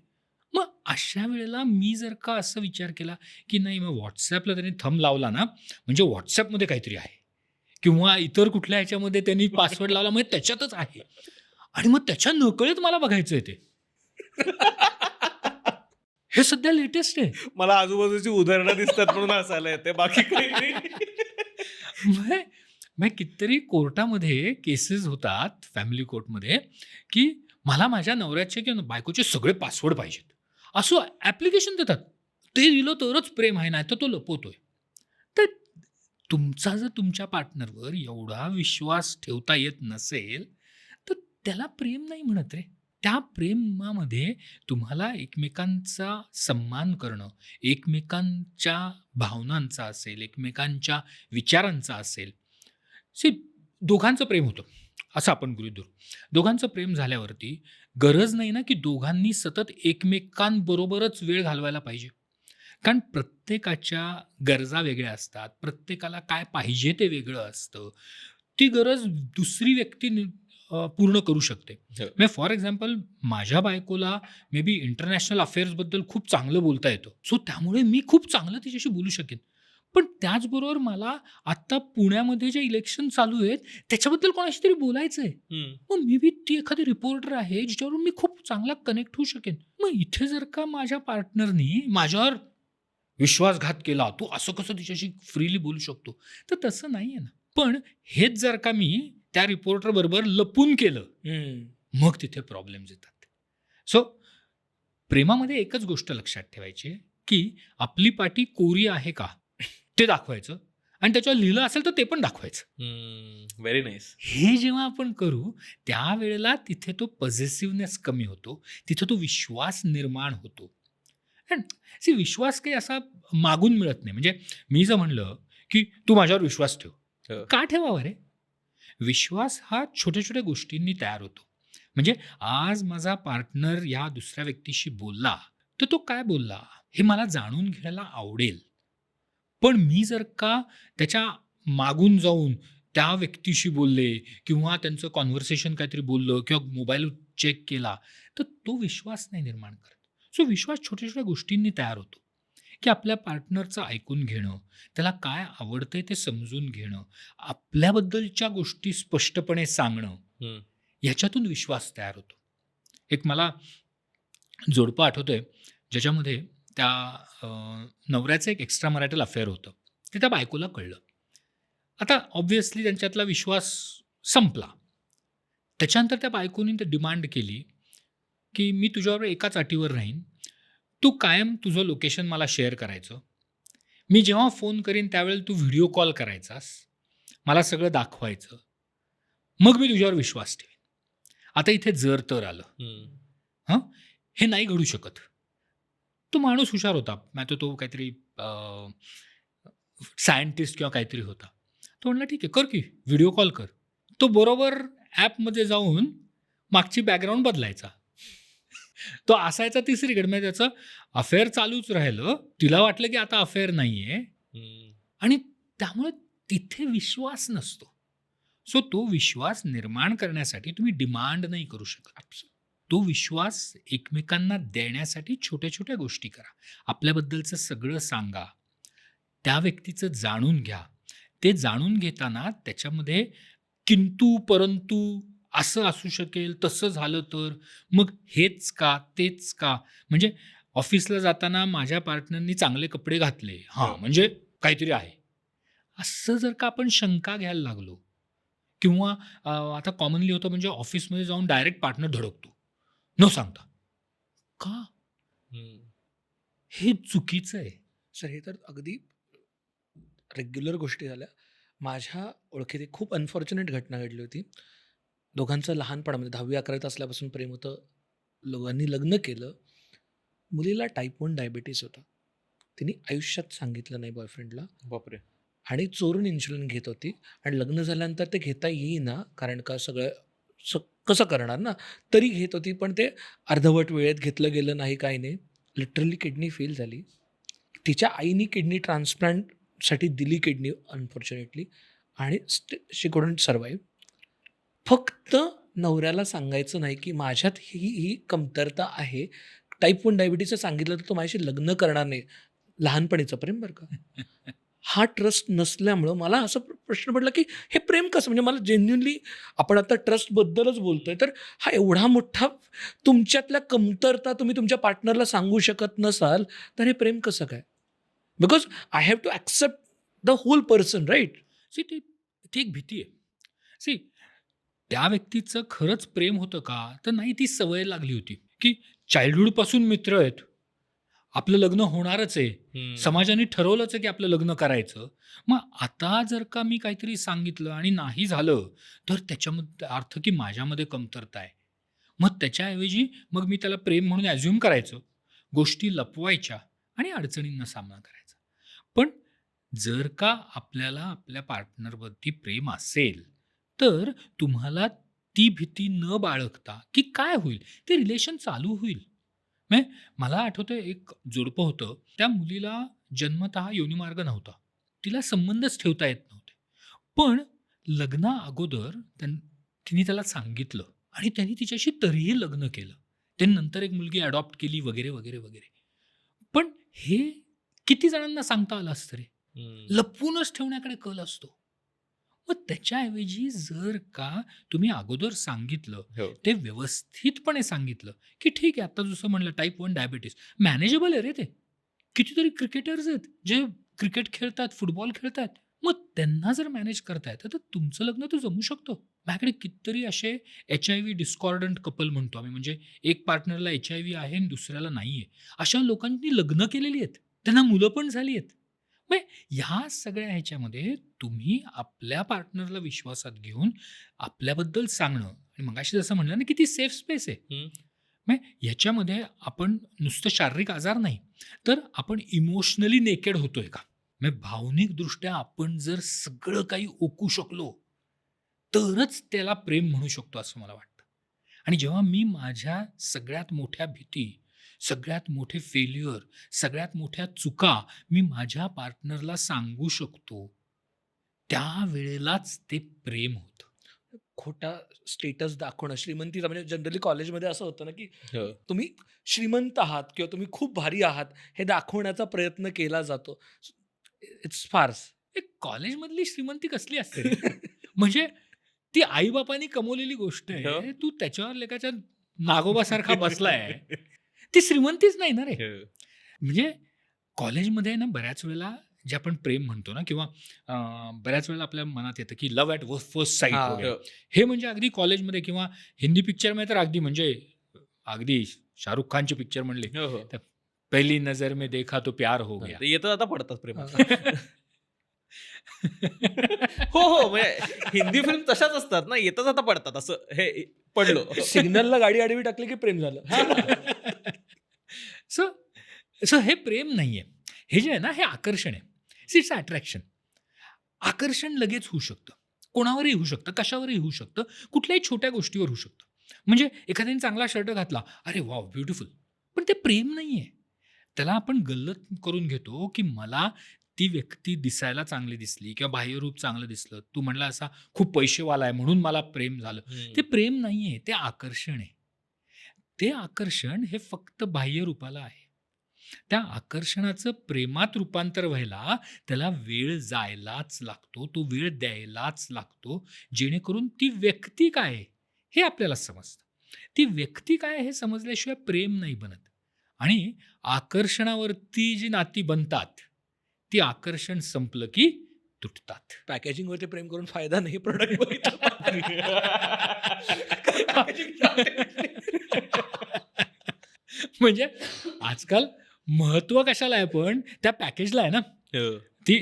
मग अशा वेळेला मी जर का असं विचार केला की नाही, मग व्हॉट्सॲपला त्यांनी थंब लावला ना म्हणजे व्हॉट्सॲपमध्ये काहीतरी आहे किंवा इतर कुठल्या ह्याच्यामध्ये त्यांनी पासवर्ड लावला म्हणजे त्याच्यातच आहे आणि मग त्याच्या नकळत मला बघायचं आहे ते. हे सध्या लेटेस्ट आहे. मला आजूबाजूची उदाहरणं दिसतात म्हणून हसायला येते, बाकी काही नाही. म्हणजे कितीतरी कोर्टामध्ये केसेस होतात, फॅमिली कोर्टमध्ये, की मला माझ्या नवऱ्याचे किंवा बायकोचे सगळे पासवर्ड पाहिजेत असं ॲप्लिकेशन देतात. ते दिलं तरच प्रेम आहे, नाही तर तो लपवतोय. तर तुमचा जर तुमच्या पार्टनरवर एवढा विश्वास ठेवता येत नसेल तर त्याला प्रेम नाही म्हणत रे. त्या प्रेमामध्ये तुम्हाला एकमेकांचा सन्मान करणं, एकमेकांच्या भावनांचा असेल, एकमेकांच्या विचारांचा असेल. दोघांचं प्रेम होतं असं आपण गृहीत धरू. दोघांचं प्रेम झाल्यावरती गरज नाही ना की दोघांनी सतत एकमेकांबरोबरच वेळ घालवायला पाहिजे. कारण प्रत्येकाच्या गरजा वेगळ्या असतात, प्रत्येकाला काय पाहिजे ते वेगळं असतं. ती गरज दुसरी व्यक्ती पूर्ण करू शकते. म्हणजे फॉर एक्झाम्पल माझ्या बायकोला मे बी इंटरनॅशनल अफेअर्सबद्दल खूप चांगलं बोलता येतं, सो त्यामुळे मी खूप चांगलं तिच्याशी बोलू शकेन. पण त्याचबरोबर मला आत्ता पुण्यामध्ये जे इलेक्शन चालू आहेत त्याच्याबद्दल कोणाशी तरी बोलायचं आहे. मग मे बी ती एखादी रिपोर्टर आहे जिच्यावरून मी खूप चांगला कनेक्ट होऊ शकेन. मग इथे जर का माझ्या पार्टनरनी माझ्यावर विश्वासघात केला, तू असं कसं तिच्याशी फ्रीली बोलू शकतो, तर तसं नाही आहे ना. पण हेच जर का मी त्या रिपोर्टर बरोबर लपून केलं मग तिथे प्रॉब्लेम्स येतात. सो प्रेमामध्ये एकच गोष्ट लक्षात ठेवायची की आपली पाठी कोरी आहे का ते दाखवायचं आणि त्याच्यावर लिहिलं असेल तर ते पण दाखवायचं. Very nice. हे जेव्हा आपण करू त्यावेळेला तिथे तो पॉझिटिव्हनेस कमी होतो, तिथे तो विश्वास निर्माण होतो. विश्वास काही असा मागून मिळत नाही. म्हणजे मी जर म्हणलं की तू माझ्यावर विश्वास ठेव, का ठेवावा रे? विश्वास हा छोट्या छोट्या गोष्टींनी तयार होतो. म्हणजे आज माझा पार्टनर या दुसऱ्या व्यक्तीशी बोलला तर तो काय बोलला हे मला जाणून घ्यायला आवडेल. पण मी जर का त्याच्या मागून जाऊन त्या व्यक्तीशी बोलले किंवा त्यांचं कॉन्व्हर्सेशन काहीतरी बोललं किंवा मोबाईल चेक केला तर तो विश्वास नाही निर्माण करत. सो विश्वास छोट्या छोट्या गोष्टींनी तयार होतो की आपल्या पार्टनरचं ऐकून घेणं, त्याला काय आवडतंय ते समजून घेणं, आपल्याबद्दलच्या गोष्टी स्पष्टपणे सांगणं, ह्याच्यातून विश्वास तयार होतो. एक मला जोडपं आठवतंय ज्याच्यामध्ये त्या नवऱ्याचं एक एक्स्ट्रा मॅरिटल अफेअर होतं. ते त्या बायकोला कळलं. आता ऑब्व्हियसली त्यांच्यातला विश्वास संपला. त्याच्यानंतर त्या बायकोनी ते डिमांड केली की मी तुझ्यावर एकाच अटीवर राहीन, तू कायम तुझं लोकेशन मला शेअर करायचं, मी जेव्हा फोन करीन त्यावेळेला तू व्हिडिओ कॉल करायचास, मला सगळं दाखवायचं, मग मी तुझ्यावर विश्वास ठेवेन. आता इथे जर तर आलं, हे नाही घडू शकत. तो माणूस हुशार होता, नाही तो काहीतरी सायंटिस्ट किंवा काहीतरी होता. तो म्हणला ठीक आहे कर की व्हिडिओ कॉल कर. तो बरोबर ॲपमध्ये जाऊन मागची बॅकग्राऊंड बदलायचा. तो असायचा तिसरीकडे, म्हणजे त्याचं अफेअर चालूच राहिलं, तिला वाटलं की आता अफेअर नाहीये, आणि त्यामुळे तिथे विश्वास नसतो. सो तो विश्वास निर्माण करण्यासाठी तुम्ही डिमांड नाही करू शकत. तो विश्वास एकमेकांना देण्यासाठी छोट्या छोट्या गोष्टी करा. आपल्याबद्दलचं सगळं सांगा, त्या व्यक्तीचं जाणून घ्या. ते जाणून घेताना त्याच्यामध्ये किंतु परंतु असं असू शकेल, तसं झालं तर, मग हेच का तेच का. म्हणजे ऑफिसला जाताना माझ्या पार्टनरनी चांगले कपडे घातले, हां म्हणजे काहीतरी आहे, असं जर का आपण शंका घ्यायला लागलो, किंवा आता कॉमनली होतं म्हणजे ऑफिसमध्ये जाऊन डायरेक्ट पार्टनर धडकतो न सांगता. का? हे चुकीचं आहे. सर हे तर अगदी रेग्युलर गोष्टी झाल्या. माझ्या ओळखीत एक खूप अनफॉर्च्युनेट घटना घडली होती. दोघांचं लहानपणामध्ये 10वी-11वीत असल्यापासून प्रेम होतं. दोघांनी लग्न केलं. मुलीला टाईप 1 डायबिटीस होता. तिने आयुष्यात सांगितलं नाही बॉयफ्रेंडला, बापरे. आणि चोरून इन्शुलिन घेत होती. आणि लग्न झाल्यानंतर ते घेता येईना, कारण का सगळं कसं करणार ना, तरी घेत होती. पण ते अर्धवट वेळेत घेतलं गेलं नाही, काही नाही. लिटरली किडनी फेल झाली. तिच्या आईनी किडनी ट्रान्सप्लांटसाठी दिली किडनी अनफॉर्च्युनेटली, आणि शी कुडंट सर्वाईव्ह. फक्त नवऱ्याला सांगायचं नाही की माझ्यात ही कमतरता आहे. टाईप 1 डायबिटीसचं सांगितलं तर तो माझ्याशी लग्न करणार नाही. लहानपणीचं प्रेम बरं का. हा ट्रस्ट नसल्यामुळं मला असं प्रश्न पडला की हे प्रेम कसं, म्हणजे मला जेन्युनली, आपण आता ट्रस्टबद्दलच बोलतोय, तर हा एवढा मोठा तुमच्यातल्या कमतरता तुम्ही तुमच्या पार्टनरला सांगू शकत नसाल, तर हे प्रेम कसं काय? Because I have to accept the whole person, right? See ती एक भीती आहे. सी त्या व्यक्तीचं खरंच प्रेम होतं का, तर नाही, ती सवय लागली होती की चाइल्डहूडपासून मित्र आहेत, आपलं लग्न होणारच आहे, समाजाने ठरवलंच आहे की आपलं लग्न करायचं. मग आता जर का मी काहीतरी सांगितलं आणि नाही झालं, तर त्याच्यामध्ये अर्थ की माझ्यामध्ये कमतरता आहे. मग त्याच्याऐवजी मग मी त्याला प्रेम म्हणून ॲझ्युम करायचं, गोष्टी लपवायच्या आणि अडचणींना सामना करायचा. पण जर का आपल्याला आपल्या पार्टनरवरती प्रेम असेल, तर तुम्हाला ती भीती न बाळगता की काय होईल, ते रिलेशन चालू होईल. म्हणजे मला आठवतं, एक जोडपं होतं, त्या मुलीला जन्मतः योनिमार्ग नव्हता, तिला संबंधच ठेवता येत नव्हते. पण लग्ना अगोदर तिने त्याला सांगितलं आणि त्यांनी तिच्याशी तरीही लग्न केलं. त्यांनी नंतर एक मुलगी अडॉप्ट केली, वगैरे वगैरे वगैरे. पण हे किती जणांना सांगता आलं असतं रे? लपवूनच ठेवण्याकडे कल असतो. मग त्याच्याऐवजी जर का तुम्ही अगोदर सांगितलं, हो. ते व्यवस्थितपणे सांगितलं की ठीक आहे, आता जसं म्हणलं टाईप 1 डायबिटीस मॅनेजेबल आहे रे. ते कितीतरी क्रिकेटर्स आहेत जे क्रिकेट खेळतात, फुटबॉल खेळतात, मग त्यांना जर मॅनेज करता येतं तर तुमचं लग्न तर जमू शकतं. माझ्याकडे कितीतरी असे HIV डिस्कॉर्डंट कपल म्हणतो आम्ही, म्हणजे एक पार्टनरला HIV आहे आणि दुसऱ्याला नाही आहे, अशा लोकांनी लग्न केलेली आहेत, त्यांना मुलं पण झाली आहेत. मग ह्या सगळ्या ह्याच्यामध्ये तुम्ही आपल्या पार्टनरला विश्वासात घेऊन आपल्याबद्दल सांगणं, आणि मगाशी जसं म्हणलं ना की ती सेफ स्पेस आहे. मग ह्याच्यामध्ये आपण नुसतं शारीरिक आजार नाही, तर आपण इमोशनली नेकेड होतोय का, मग भावनिकदृष्ट्या आपण जर सगळं काही ओकू शकलो तरच त्याला प्रेम म्हणू शकतो असं मला वाटतं. आणि जेव्हा मी माझ्या सगळ्यात मोठ्या भीती, सगळ्यात मोठे फेल्युअर, सगळ्यात मोठ्या चुका मी माझ्या पार्टनरला सांगू शकतो, त्यावेळेलाच ते प्रेम होतं. खोटा स्टेटस दाखवणं, श्रीमंतीचा, म्हणजे जनरली कॉलेजमध्ये असं होतं ना की हो. तुम्ही श्रीमंत आहात किंवा तुम्ही खूप भारी आहात हे दाखवण्याचा प्रयत्न केला जातो. इट्स फार्स. एक कॉलेजमधली श्रीमंती कसली असते रे? म्हणजे ती आईबापांनी कमवलेली गोष्ट आहे, हो. तू त्याच्यावर लेखाच्या नागोबासारखा बसलाय, ती श्रीमंतीच नाही ना रे. म्हणजे कॉलेजमध्ये ना बऱ्याच वेळेला जे आपण प्रेम म्हणतो ना, किंवा बऱ्याच वेळेला आपल्या मनात येतं की लव्ह ॲट फर्स्ट साईट हा. वगैरे, हे म्हणजे अगदी कॉलेजमध्ये किंवा हिंदी पिक्चरमध्ये तर अगदी, म्हणजे अगदी शाहरुख खानचे पिक्चर म्हणले, हो, हो. पहिली नजर में देखा तो प्यार हो गया. ते येतं आता पडतात प्रेमात. हो हो, म्हणजे हिंदी फिल्म तशाच असतात ना, येतच आता पडतात, असं हे पडलो. सिग्नलला गाडी आडवी टाकली की प्रेम झालं. सो हे प्रेम नाहीये, हे जे आहे ना, हे आकर्षण आहे. It's attraction. आकर्षण लगेच होऊ शकतं, कोणावरही होऊ शकतं, कशावरही होऊ शकतं, कुठल्याही छोट्या गोष्टीवर होऊ शकतं. म्हणजे एखाद्याने चांगला शर्ट घातला, अरे वाव ब्युटिफुल, पण ते प्रेम नाहीये. त्याला आपण गल्लत करून घेतो की मला ती व्यक्ती दिसायला चांगली दिसली किंवा बाह्यरूप चांगलं दिसलं, तू म्हणला असा खूप पैसेवाला आहे म्हणून मला प्रेम झालं. ते प्रेम नाहीये, ते आकर्षण आहे. ते आकर्षण हे फक्त बाह्य रूपाला आहे. त्या आकर्षणाचं प्रेमात रूपांतर व्हायला त्याला वेळ जायलाच लागतो, तो वेळ द्यायलाच लागतो, जेणेकरून ती व्यक्ती काय आहे हे आपल्याला समजतं. ती व्यक्ती काय आहे हे समजल्याशिवाय प्रेम नाही बनत. आणि आकर्षणावरती जी नाती बनतात ती आकर्षण संपलं की तुटतात. पॅकेजिंगवरती प्रेम करून फायदा नाही. प्रोडक्ट म्हणजे आजकाल महत्व कशाला आहे, पण त्या पॅकेजला आहे ना. ती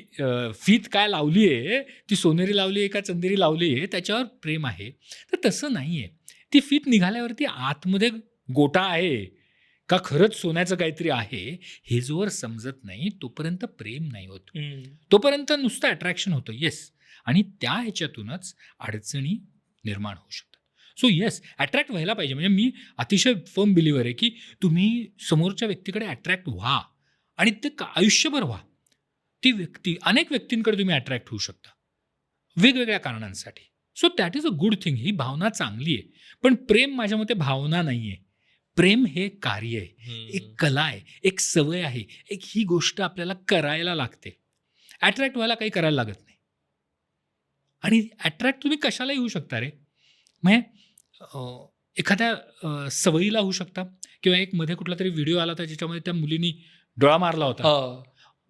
फीत काय लावली आहे, ती सोनेरी लावली आहे का चंदेरी लावली आहे, त्याच्यावर प्रेम आहे. तर तसं नाही आहे. ती फीत निघाल्यावरती आतमध्ये गोटा आहे का खरंच सोन्याचं काहीतरी आहे हे जोवर समजत नाही तोपर्यंत प्रेम नाही होत. तोपर्यंत नुसतं अट्रॅक्शन होतं. येस, आणि त्या ह्याच्यातूनच अडचणी निर्माण होऊ शकतात. सो येस, अट्रॅक्ट व्हायला पाहिजे. म्हणजे मी अतिशय फर्म बिलिव्हर आहे की तुम्ही समोरच्या व्यक्तीकडे अट्रॅक्ट व्हा आणि ते आयुष्यभर व्हा. ती व्यक्ती, अनेक व्यक्तींकडे तुम्ही अट्रॅक्ट होऊ शकता वेगवेगळ्या कारणांसाठी. So that is a good thing. ही भावना चांगली आहे. पण प्रेम माझ्या मते भावना नाही आहे. प्रेम हे कार्य आहे, एक कला आहे, एक सवय आहे, एक ही गोष्ट आपल्याला करायला लागते. अट्रॅक्ट व्हायला काही करायला लागत नाही. आणि अट्रॅक्ट तुम्ही कशालाही होऊ शकता रे. म्हणजे एखाद्या सवयीला होऊ शकता, किंवा एक मध्ये कुठला तरी व्हिडिओ आला होता ज्याच्यामध्ये त्या मुलीनी डोळा मारला होता.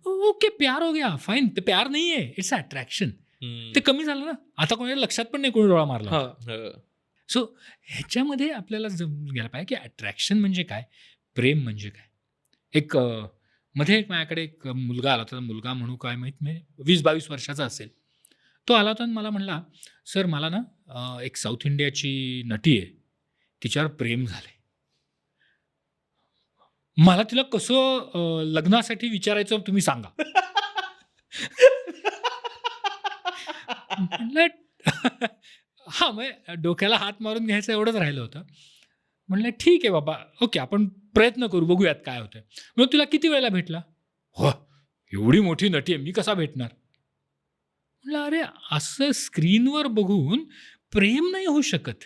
ओके, प्यार हो गया, फाईन. ते प्यार नाही आहे, इट्स अट्रॅक्शन. ते कमी झालं ना. आता कोणाला लक्षात पण नाही कोणी डोळा मारला. सो ह्याच्यामध्ये आपल्याला समजून घ्यायला पाहिजे की अट्रॅक्शन म्हणजे काय, प्रेम म्हणजे काय. एक मध्ये एक माझ्याकडे एक मुलगा आला होता. मुलगा म्हणू काय माहीत नाही, 20-22 वर्षाचा असेल. तो आला होता आणि मला म्हणला, सर मला ना एक साऊथ इंडियाची नटी आहे, तिच्यावर प्रेम झालंय. मला तिला कसं लग्नासाठी विचारायचं तुम्ही सांगा. म्हणलं हा, मग डोक्याला हात मारून घ्यायचं एवढंच राहिलं होतं. म्हणलं ठीक आहे बाबा, ओके, आपण प्रयत्न करू, बघूयात काय होतंय. मग तुला किती वेळेला भेटला? हो, एवढी मोठी नटी आहे, मी कसा भेटणार? म्हणलं अरे, असं स्क्रीनवर बघून प्रेम नाही होऊ शकत.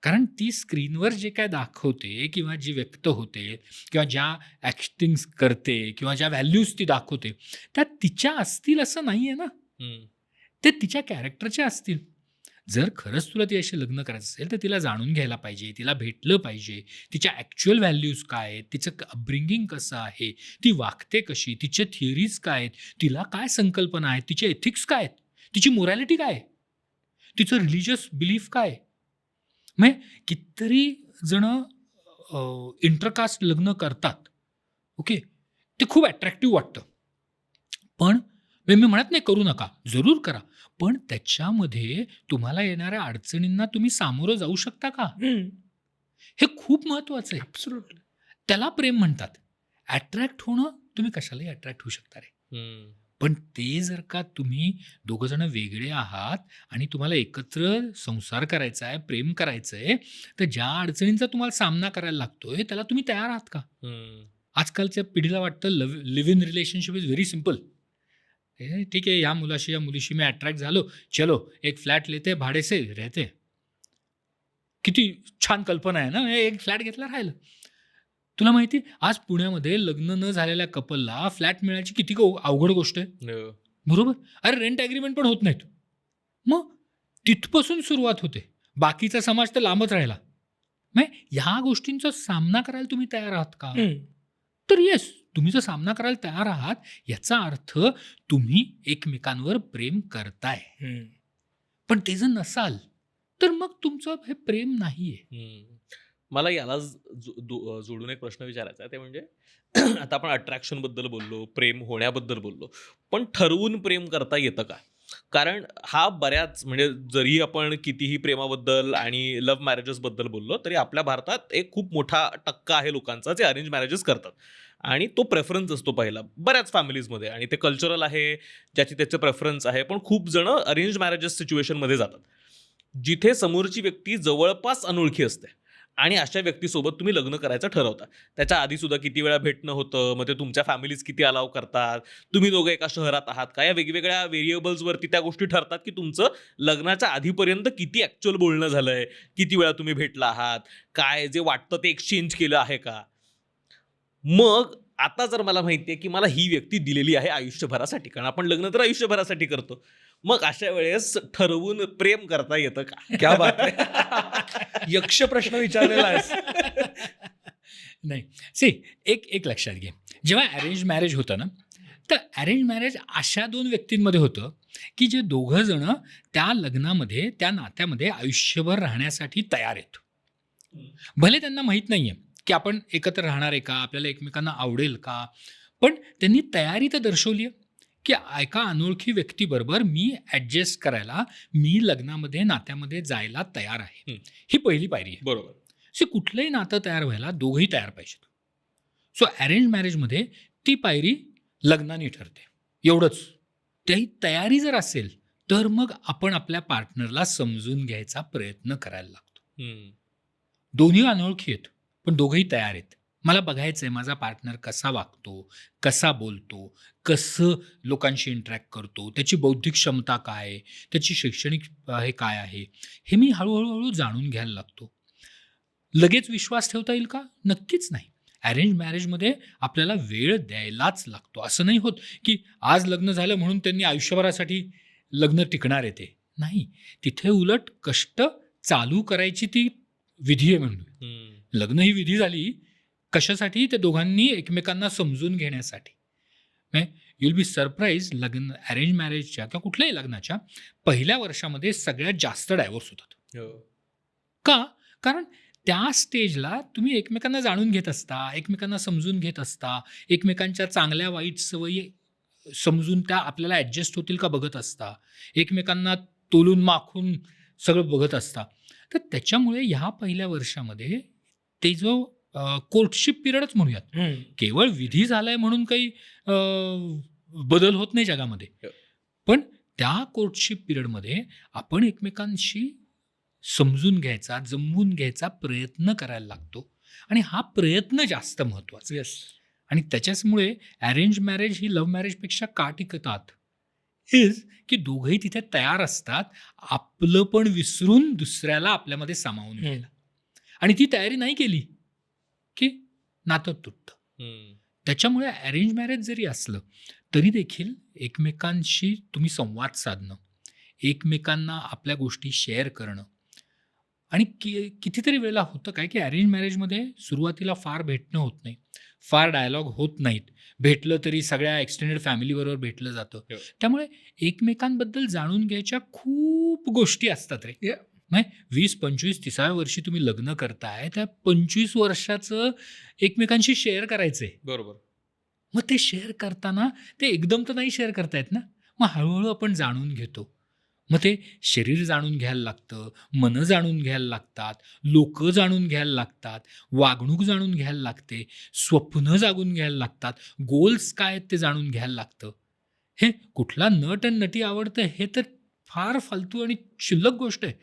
कारण ती स्क्रीनवर जे काय दाखवते किंवा जी व्यक्त होते किंवा ज्या ॲक्टिंग करते किंवा ज्या व्हॅल्यूज ती दाखवते त्या तिच्या असतील असं नाही आहे ना. ते तिच्या कॅरेक्टरच्या असतील. जर खरंच तुला तिच्याशी लग्न करायचं असेल तर तिला जाणून घ्यायला पाहिजे, तिला भेटलं पाहिजे, तिच्या ॲक्च्युअल व्हॅल्यूज काय आहेत, तिचं अपब्रिंगिंग कसं आहे, ती वागते कशी, तिचे थिअरीज काय आहेत, तिला काय संकल्पना आहेत, तिचे एथिक्स काय आहेत, तिची मोरॅलिटी काय आहे, तिचं रिलिजियस बिलीफ काय आहे. म्हणजे कितीतरी जण इंटरकास्ट लग्न करतात, ओके, ते खूप अट्रॅक्टिव्ह वाटतं. पण मी म्हणत नाही करू नका, जरूर करा, पण त्याच्यामध्ये तुम्हाला येणाऱ्या अडचणींना तुम्ही सामोरं जाऊ शकता का, हे खूप महत्वाचं आहे. ॲब्सोल्युटली. त्याला प्रेम म्हणतात. अट्रॅक्ट होणं, तुम्ही कशालाही अट्रॅक्ट होऊ शकता रे. पण ते जर का तुम्ही दोघं जण वेगळे आहात आणि तुम्हाला एकत्र संसार करायचा आहे, प्रेम करायचं आहे, तर ज्या अडचणींचा तुम्हाला सामना करायला लागतोय त्याला तुम्ही तयार आहात का? आजकालच्या पिढीला वाटतं live in relationship is very simple. ठीक आहे, या मुलाशी या मुलीशी मी अट्रॅक्ट झालो, चलो एक फ्लॅट लेते, भाडे से रहते. किती छान कल्पना आहे ना, एक फ्लॅट घेतला राहिलं. तुला माहिती, आज पुण्यामध्ये लग्न न झालेल्या कपलला फ्लॅट मिळायची किती अवघड गोष्ट आहे, बरोबर? अरे रेंट ॲग्रीमेंट पण होत नाहीत. मग तिथपासून सुरुवात होते, बाकीचा समाज तर लांबच राहिला. मग ह्या गोष्टींचा सामना करायला तुम्ही तयार आहात का? तर येस, तुम्ही जर सामना करायला तयार आहात याचा अर्थ तुम्ही एकमेकांवर प्रेम करताय. पण ते जर नसाल तर मग तुमचं हे प्रेम नाहीये. मला याला जोडून एक प्रश्न विचारायचा आहे. ते म्हणजे आता आपण अट्रॅक्शन बद्दल बोललो, प्रेम होण्याबद्दल बोललो, पण ठरवून प्रेम करता येतं का? कारण हा बऱ्याच, म्हणजे जरी आपण कितीही प्रेमाबद्दल आणि लव्ह मॅरेजेस बद्दल बोललो तरी आपल्या भारतात एक खूप मोठा टक्का आहे लोकांचा जे अरेंज मॅरेजेस करतात. आणि तो प्रेफरन्स असतो पहिला बऱ्याच फॅमिलीजमध्ये, आणि ते कल्चरल आहे, ज्याची त्याचं प्रेफरन्स आहे. पण खूप जण अरेंज मॅरेजेस सिच्युएशनमध्ये जातात जिथे समोरची व्यक्ती जवळपास अनोळखी असते आणि अशा व्यक्तीसोबत तुम्ही लग्न करायचं ठरवता. त्याच्या आधी सुद्धा किती वेळा भेटणं होतं, मग ते तुमच्या फॅमिलीज किती अलाव करतात, तुम्ही दोघं एका शहरात आहात का, या वेगवेगळ्या व्हेरिएबल्सवरती त्या गोष्टी ठरतात की तुमचं लग्नाच्या आधीपर्यंत किती ॲक्च्युअल बोलणं झालंय, किती वेळा तुम्ही भेटला आहात, काय जे वाटतं ते एक्सचेंज केलं आहे का. मग आता जर मला माहिती आहे की मला ही व्यक्ती दिलेली आहे आयुष्यभरासाठी, कारण आपण लग्न तर आयुष्यभरासाठी करतो, मग अशा वेळेस ठरवून प्रेम करता येतं का? क्या बात आहे. यक्ष प्रश्न विचारलेला आहेस. नाही सी एक लक्षात घे, जेव्हा अरेंज मॅरेज होतं ना, तर अरेंज मॅरेज अशा दोन व्यक्तींमध्ये होतं की जे दोघं जण त्या लग्नामध्ये त्या नात्यामध्ये आयुष्यभर राहण्यासाठी तयार आहेत. भले त्यांना माहीत नाही आहे की आपण एकत्र राहणार आहे का, आपल्याला एकमेकांना आवडेल का, पण त्यांनी तयारी तर दर्शवली आहे की एका अनोळखी व्यक्तीबरोबर मी ॲडजस्ट करायला, मी लग्नामध्ये नात्यामध्ये जायला तयार आहे. ही पहिली पायरी आहे. बरोबर. सो कुठलंही नातं तयार व्हायला दोघंही तयार पाहिजेत. सो अरेंज मॅरेजमध्ये ती पायरी लग्नाने ठरते, एवढंच. त्याही तयारी जर असेल तर मग आपण आपल्या पार्टनरला समजून घ्यायचा प्रयत्न करायला लागतो. दोन्ही अनोळखी आहेत पण दोघंही तयार आहेत. मला बघायचं आहे माझा पार्टनर कसा वागतो, कसा बोलतो, कसं लोकांशी इंटरॅक्ट करतो, त्याची बौद्धिक क्षमता काय आहे, त्याची शैक्षणिक हे काय आहे, हे मी हळूहळू जाणून घ्यायला लागतो. लगेच विश्वास ठेवता येईल का? नक्कीच नाही. अरेंज मॅरेजमध्ये आपल्याला वेळ द्यायलाच लागतो. असं नाही होत की आज लग्न झालं म्हणून त्यांनी आयुष्यभरासाठी लग्न टिकणार आहे, ते नाही. तिथे उलट कष्ट चालू करायची ती विधी आहे. म्हणून लग्न ही विधी झाली कशासाठी? त्या दोघांनी एकमेकांना समजून घेण्यासाठी. यू विल बी सरप्राईज, लग्न अरेंज मॅरेजच्या किंवा कुठल्याही लग्नाच्या पहिल्या वर्षामध्ये सगळ्यात जास्त डायव्होर्स होतात. का? कारण त्या स्टेजला तुम्ही एकमेकांना जाणून घेत असता, एकमेकांना समजून घेत असता, एकमेकांच्या चांगल्या वाईट सवयी समजून त्या आपल्याला ॲडजस्ट होतील का बघत असता, एकमेकांना तोलून माखून सगळं बघत असता. तर त्याच्यामुळे ह्या पहिल्या वर्षामध्ये ते जो कोर्टशिप पिरियडच म्हणूयात, केवळ विधी झालाय म्हणून काही बदल होत नाही जगामध्ये, पण त्या कोर्टशिप पिरियडमध्ये आपण एकमेकांशी समजून घ्यायचा, जमवून घ्यायचा प्रयत्न करायला लागतो. आणि हा प्रयत्न जास्त महत्त्वाचा. येस. आणि त्याच्याचमुळे अरेंज मॅरेज ही लव्ह मॅरेजपेक्षा का टिकतात इज की दोघंही तिथे तयार असतात आपलं पण विसरून दुसऱ्याला आपल्यामध्ये सामावून घ्यायला. आणि ती तयारी नाही केली की नातं तुटतं. त्याच्यामुळे अरेंज मॅरेज जरी असलं तरी देखील एकमेकांशी तुम्ही संवाद साधणं, एकमेकांना आपल्या गोष्टी शेअर करणं. आणि कितीतरी वेळेला होतं काय की अरेंज मॅरेजमध्ये सुरुवातीला फार भेटणं होत नाही, फार डायलॉग होत नाहीत. भेटलं तरी सगळ्या एक्सटेंडेड फॅमिलीबरोबर भेटलं जातं. त्यामुळे एकमेकांबद्दल जाणून घ्यायच्या खूप गोष्टी असतात रे. 20, 25, 30व्या वर्षी तुम्ही लग्न करताय, त्या 25 वर्षाचं एकमेकांशी शेअर करायचंय. बरोबर. मग ते शेअर करताना ते एकदम तर नाही शेअर करतायत ना, मग हळूहळू आपण जाणून घेतो. मग ते शरीर जाणून घ्यायला लागतं, मनं जाणून घ्यायला लागतात, लोक जाणून घ्यायला लागतात, वागणूक जाणून घ्यायला लागते, स्वप्न जागून घ्यायला लागतात, गोल्स काय आहेत ते जाणून घ्यायला लागतं. हे कुठला नट आणि नटी आवडतं हे तर फार फालतू आणि क्षुल्लक गोष्ट आहे.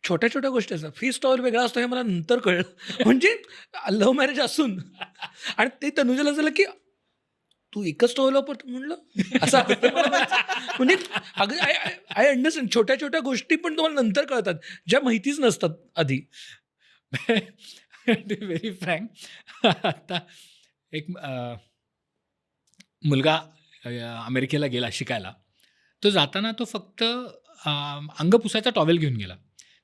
छोट्या छोट्या गोष्टी असतात. फीस टॉवर वेगळा असतो हे मला नंतर कळलं. म्हणजे लव्ह मॅरेज असून आणि ते तनुजाला झालं की तू एकच टॉवेल वापरतो म्हणलं असं. म्हणजे आय अंडरस्टँड. छोट्या छोट्या गोष्टी पण तुम्हाला नंतर कळतात ज्या माहितीच नसतात आधी. व्हेरी फ्रँक, आता एक मुलगा अमेरिकेला गेला शिकायला. तो जाताना तो फक्त अंग पुसायचा टॉवेल घेऊन गेला.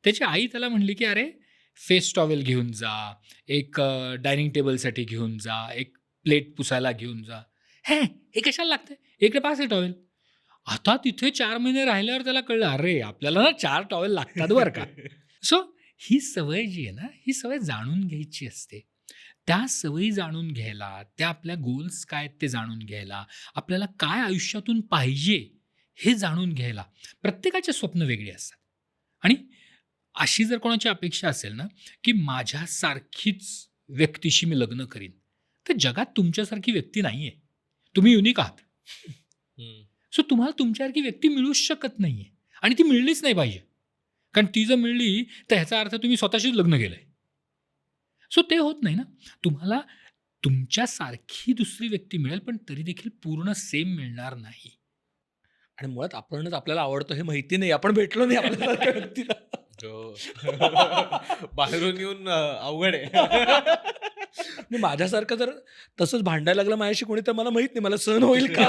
त्याची आई त्याला म्हणली की अरे फेस टॉवेल घेऊन जा, एक डायनिंग टेबलसाठी घेऊन जा, एक प्लेट पुसायला घेऊन जा. हे कशाला लागतंय, इकडे पास आहे टॉवेल. आता तिथे 4 महिने राहिल्यावर त्याला कळलं अरे आपल्याला ना 4 टॉवेल लागतात बरं का. सो ही सवय जी आहे ना, ही सवय जाणून घ्यायची असते. त्या सवयी जाणून घ्यायला, त्या आपल्या गोल्स काय ते जाणून घ्यायला, आपल्याला काय आयुष्यातून पाहिजे हे जाणून घ्यायला. प्रत्येकाचे स्वप्न वेगळी असतात. आणि अशी जर कोणाची अपेक्षा असेल ना की माझ्यासारखीच व्यक्तीशी मी लग्न करीन, तर जगात तुमच्यासारखी व्यक्ती नाहीये. तुम्ही युनिक आहात. सो तुम्हाला तुमच्यासारखी व्यक्ती मिळूच शकत नाहीये आणि ती मिळलीच नाही पाहिजे. कारण ती जर मिळली तर ह्याचा अर्थ तुम्ही स्वतःशीच लग्न केलंय. सो ते होत नाही ना. तुम्हाला तुमच्यासारखी दुसरी व्यक्ती मिळेल पण तरी देखील पूर्ण सेम मिळणार नाही. आणि मुळात आपणच आपल्याला आवडतो हे माहिती नाही, आपण भेटलो नाही आपल्यासारख्या व्यक्तीला. बाहेरून येऊन अवघड आहे. आणि माझ्यासारखं जर तसंच भांडायला लागलं माझ्याशी कोणी तर मला माहित नाही मला सहन होईल का.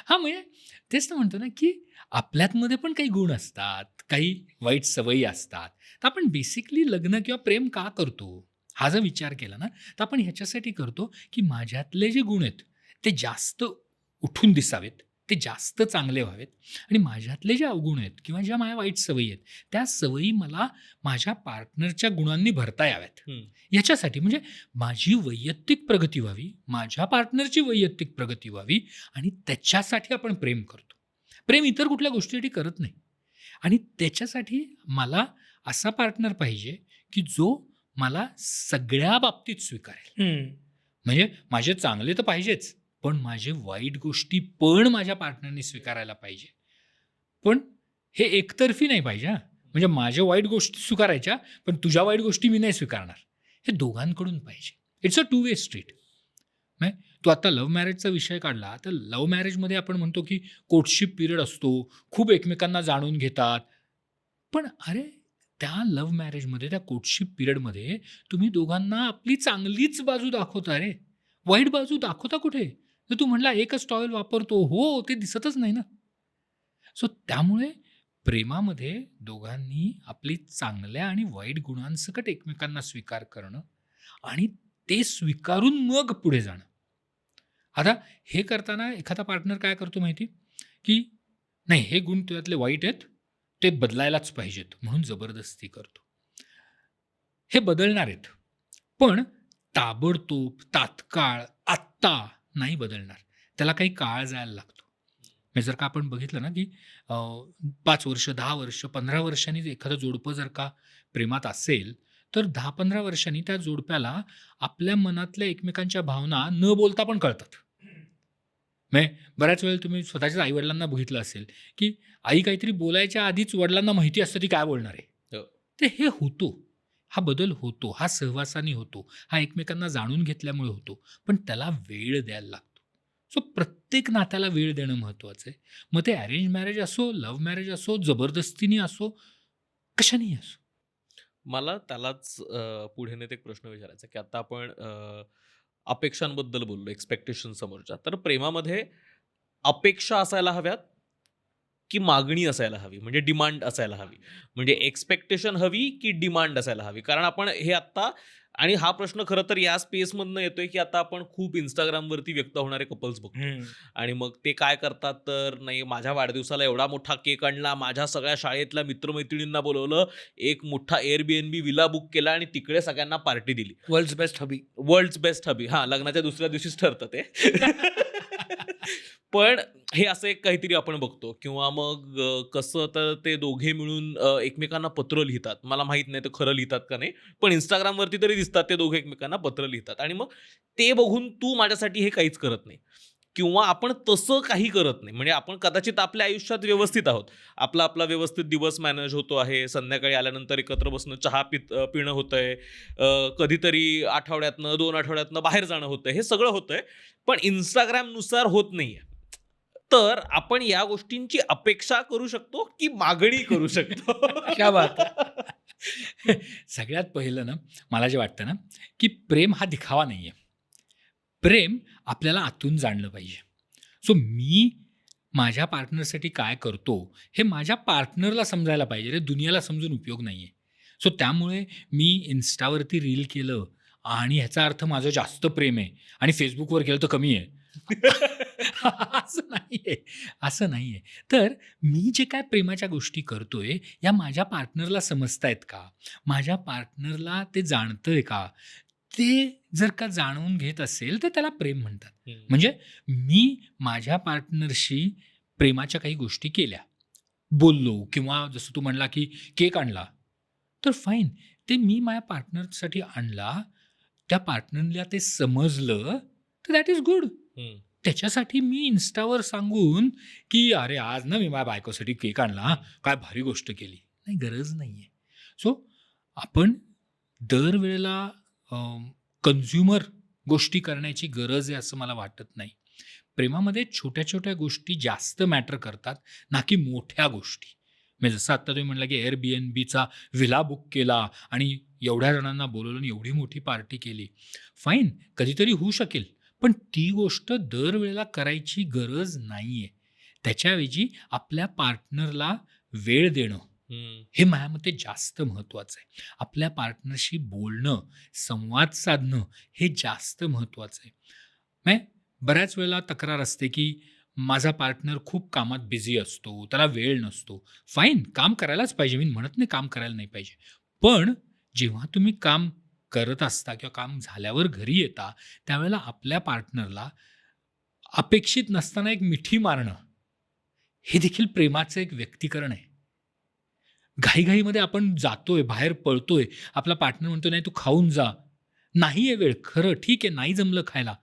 हा म्हणजे तेच तर म्हणतो ना की आपल्यातमध्ये पण काही गुण असतात, काही वाईट सवयी असतात. तर आपण बेसिकली लग्न किंवा प्रेम का करतो हा जर विचार केला ना तर आपण ह्याच्यासाठी करतो की माझ्यातले जे गुण आहेत ते जास्त उठून दिसावेत, ते जास्त चांगले व्हावेत आणि माझ्यातले जे अवगुण आहेत किंवा ज्या माझ्या वाईट सवयी आहेत त्या सवयी मला माझ्या पार्टनरच्या गुणांनी भरता याव्यात. याच्यासाठी म्हणजे माझी वैयक्तिक प्रगती व्हावी, माझ्या पार्टनरची वैयक्तिक प्रगती व्हावी आणि त्याच्यासाठी आपण प्रेम करतो. प्रेम इतर कुठल्या गोष्टीसाठी करत नाही. आणि त्याच्यासाठी मला असा पार्टनर पाहिजे की जो मला सगळ्या बाबतीत स्वीकारेल. म्हणजे माझे चांगले तर पाहिजेच पण माझे वाईट गोष्टी पण माझ्या पार्टनरने स्वीकारायला पाहिजे. पण हे एकतर्फी नाही पाहिजे. म्हणजे माझ्या वाईट गोष्टी स्वीकारायच्या पण तुझ्या वाईट गोष्टी मी नाही स्वीकारणार. हे दोघांकडून पाहिजे. It's a 2 way street. तू आता लव्ह मॅरेजचा विषय काढला तर लव्ह मॅरेजमध्ये आपण म्हणतो की कोर्टशिप पिरियड असतो, खूप एकमेकांना जाणून घेतात. पण अरे त्या लव्ह मॅरेजमध्ये त्या कोर्टशिप पिरियडमध्ये तुम्ही दोघांना आपली चांगलीच बाजू दाखवता. रे वाईट बाजू दाखवता कुठे? तर तू म्हणला एकच टॉवेल वापरतो, हो ते दिसतच नाही ना. सो त्यामुळे प्रेमामध्ये दोघांनी आपली चांगल्या आणि वाईट गुणांसकट एकमेकांना स्वीकार करणं आणि ते स्वीकारून मग पुढे जाणं. आता हे करताना एखादा पार्टनर काय करतो माहिती की नाही हे गुण तुझ्यातले वाईट आहेत ते बदलायलाच पाहिजेत म्हणून जबरदस्ती करतो. हे बदलणार आहेत पण ताबडतोब तात्काळ आत्ता नाही बदलणार. त्याला काही काळ जायला लागतो. म्हणजे जर का आपण बघितलं ना की 5 वर्ष 10 वर्ष 15 वर्षांनी एखादं जोडपं जर का प्रेमात असेल तर 10-15 वर्षांनी त्या जोडप्याला आपल्या मनातल्या एकमेकांच्या भावना न बोलता पण कळतात. म्हणजे बऱ्याच वेळेला तुम्ही स्वतःच्याच आईवडिलांना बघितलं असेल की आई काहीतरी बोलायच्या आधीच वडिलांना माहिती असतं ती काय बोलणार आहे. ते हे होतो. हा बदल होतो. हा सहवासाने होतो. हा एकमेकांना जाणून घेतल्यामुळे होतो. पण त्याला वेळ द्यायला लागतो. सो प्रत्येक नात्याला वेळ देणं महत्त्वाचं आहे. मग ते अरेंज मॅरेज असो, लव्ह मॅरेज असो, जबरदस्तीने असो, कशानेही असो. मला त्यालाच पुढे नेत एक प्रश्न विचारायचा की आता आपण अपेक्षांबद्दल बोललो, एक्सपेक्टेशन समोरच्या. तर प्रेमामध्ये अपेक्षा असायला हव्यात की मागणी असायला हवी, म्हणजे डिमांड असायला हवी? म्हणजे एक्सपेक्टेशन हवी की डिमांड असायला हवी? कारण आपण हे आत्ता, आणि हा प्रश्न खरं तर या स्पेसमधनं येतोय की आता आपण खूप इंस्टाग्रामवरती व्यक्त होणारे कपल्स बघतो आणि मग ते काय करतात तर नाही माझ्या वाढदिवसाला एवढा मोठा केक आणला, माझ्या सगळ्या शाळेतल्या मित्रमैत्रिणींना बोलवलं, एक मोठा एअरबीएनबी विला बुक केला आणि तिकडे सगळ्यांना पार्टी दिली. वर्ल्ड्स बेस्ट हबी. वर्ल्ड्स बेस्ट हबी. हां, लग्नाच्या दुसऱ्या दिवशीच ठरतं ते. पण हे असं एक काहीतरी आपण बघतो. किंवा मग कसं तर ते दोघे मिळून एकमेकांना पत्र लिहितात. मला माहित नाही ते खरं लिहितात का नाही, पण इंस्टाग्रामवरती तरी दिसतात ते दोघे एकमेकांना पत्र लिहितात आणि मग ते बघून तू माझ्यासाठी हे काहीच करत नाही किंवा आपण तसं काही करत नाही. म्हणजे आपण कदाचित आपल्या आयुष्यात व्यवस्थित आहोत, आपला आपला व्यवस्थित दिवस मॅनेज होतो आहे, संध्याकाळी आल्यानंतर एकत्र बसणं, चहा पिणं होतंय, कधीतरी आठवड्यातनं 2 आठवड्यातनं बाहेर जाणं होतंय, हे सगळं होतंय, पण इंस्टाग्रामनुसार होत नाहीये. तर आपण या गोष्टींची अपेक्षा करू शकतो की मागणी करू शकतो? क्या बात सगळ्यात पहिलं ना मला जे वाटतं ना की प्रेम हा दिखावा नाही आहे. प्रेम आपल्याला आतून जाणलं पाहिजे. सो मी माझ्या पार्टनरसाठी काय करतो हे माझ्या पार्टनरला समजायला पाहिजे. रे दुनियाला समजून उपयोग नाही आहे. सो त्यामुळे मी इन्स्टावरती रील केलं आणि ह्याचा अर्थ माझं जास्त प्रेम आहे आणि फेसबुकवर केलं तर कमी आहे. असं नाही आहे, असं नाही आहे. तर मी जे काय प्रेमाच्या गोष्टी करतोय या माझ्या पार्टनरला समजतायत का? माझ्या पार्टनरला ते जाणतंय का? ते जर का जाणून घेत असेल तर त्याला प्रेम म्हणतात. म्हणजे मी माझ्या पार्टनरशी प्रेमाच्या काही गोष्टी केल्या, बोललो किंवा जसं तू म्हणला की केक आणला, तर फाईन. ते मी माझ्या पार्टनरसाठी आणला, त्या पार्टनरला ते समजलं तर दॅट इज गुड. त्याच्यासाठी मी इन्स्टावर सांगून की अरे आज ना मी माझ्या बायकोसाठी केक आणला, काय भारी गोष्ट केली, नाही, गरज नाही आहे. सो आपण दरवेळेला कन्झ्युमर गोष्टी करण्याची गरज आहे असं मला वाटत नाही. प्रेमामध्ये छोट्या छोट्या गोष्टी जास्त मॅटर करतात, ना की मोठ्या गोष्टी. म्हणजे जसं आत्ता तुम्ही म्हटलं की एअरबीएनबीचा विला बुक केला आणि एवढ्या जणांना बोलवलं आणि एवढी मोठी पार्टी केली, फाईन, कधीतरी होऊ शकेल, पण ती गोष्ट दरवेळेला करायची गरज नाही आहे. त्याच्याऐवजी आपल्या पार्टनरला वेळ देणं हे माझ्या मते जास्त महत्त्वाचं आहे. आपल्या पार्टनरशी बोलणं, संवाद साधणं हे जास्त महत्त्वाचं आहे. म्हणजे बऱ्याच वेळेला तक्रार असते की माझा पार्टनर खूप कामात बिझी असतो, त्याला वेळ नसतो. फाईन, काम करायलाच पाहिजे, मी म्हणत नाही काम करायला नाही पाहिजे. पण जेव्हा तुम्ही काम करत असता किंवा काम झाल्यावर घरी येता त्यावेळेला आपल्या पार्टनरला अपेक्षित नसताना एक मिठी मारणं हे देखील प्रेमाचं एक व्यक्तीकरण आहे. घाईघाईमध्ये आपण जातोय, बाहेर पळतोय, आपला पार्टनर म्हणतो नाही तू खाऊन जा, नाही आहे वेळ, खरं ठीक आहे, नाही जमलं खायला,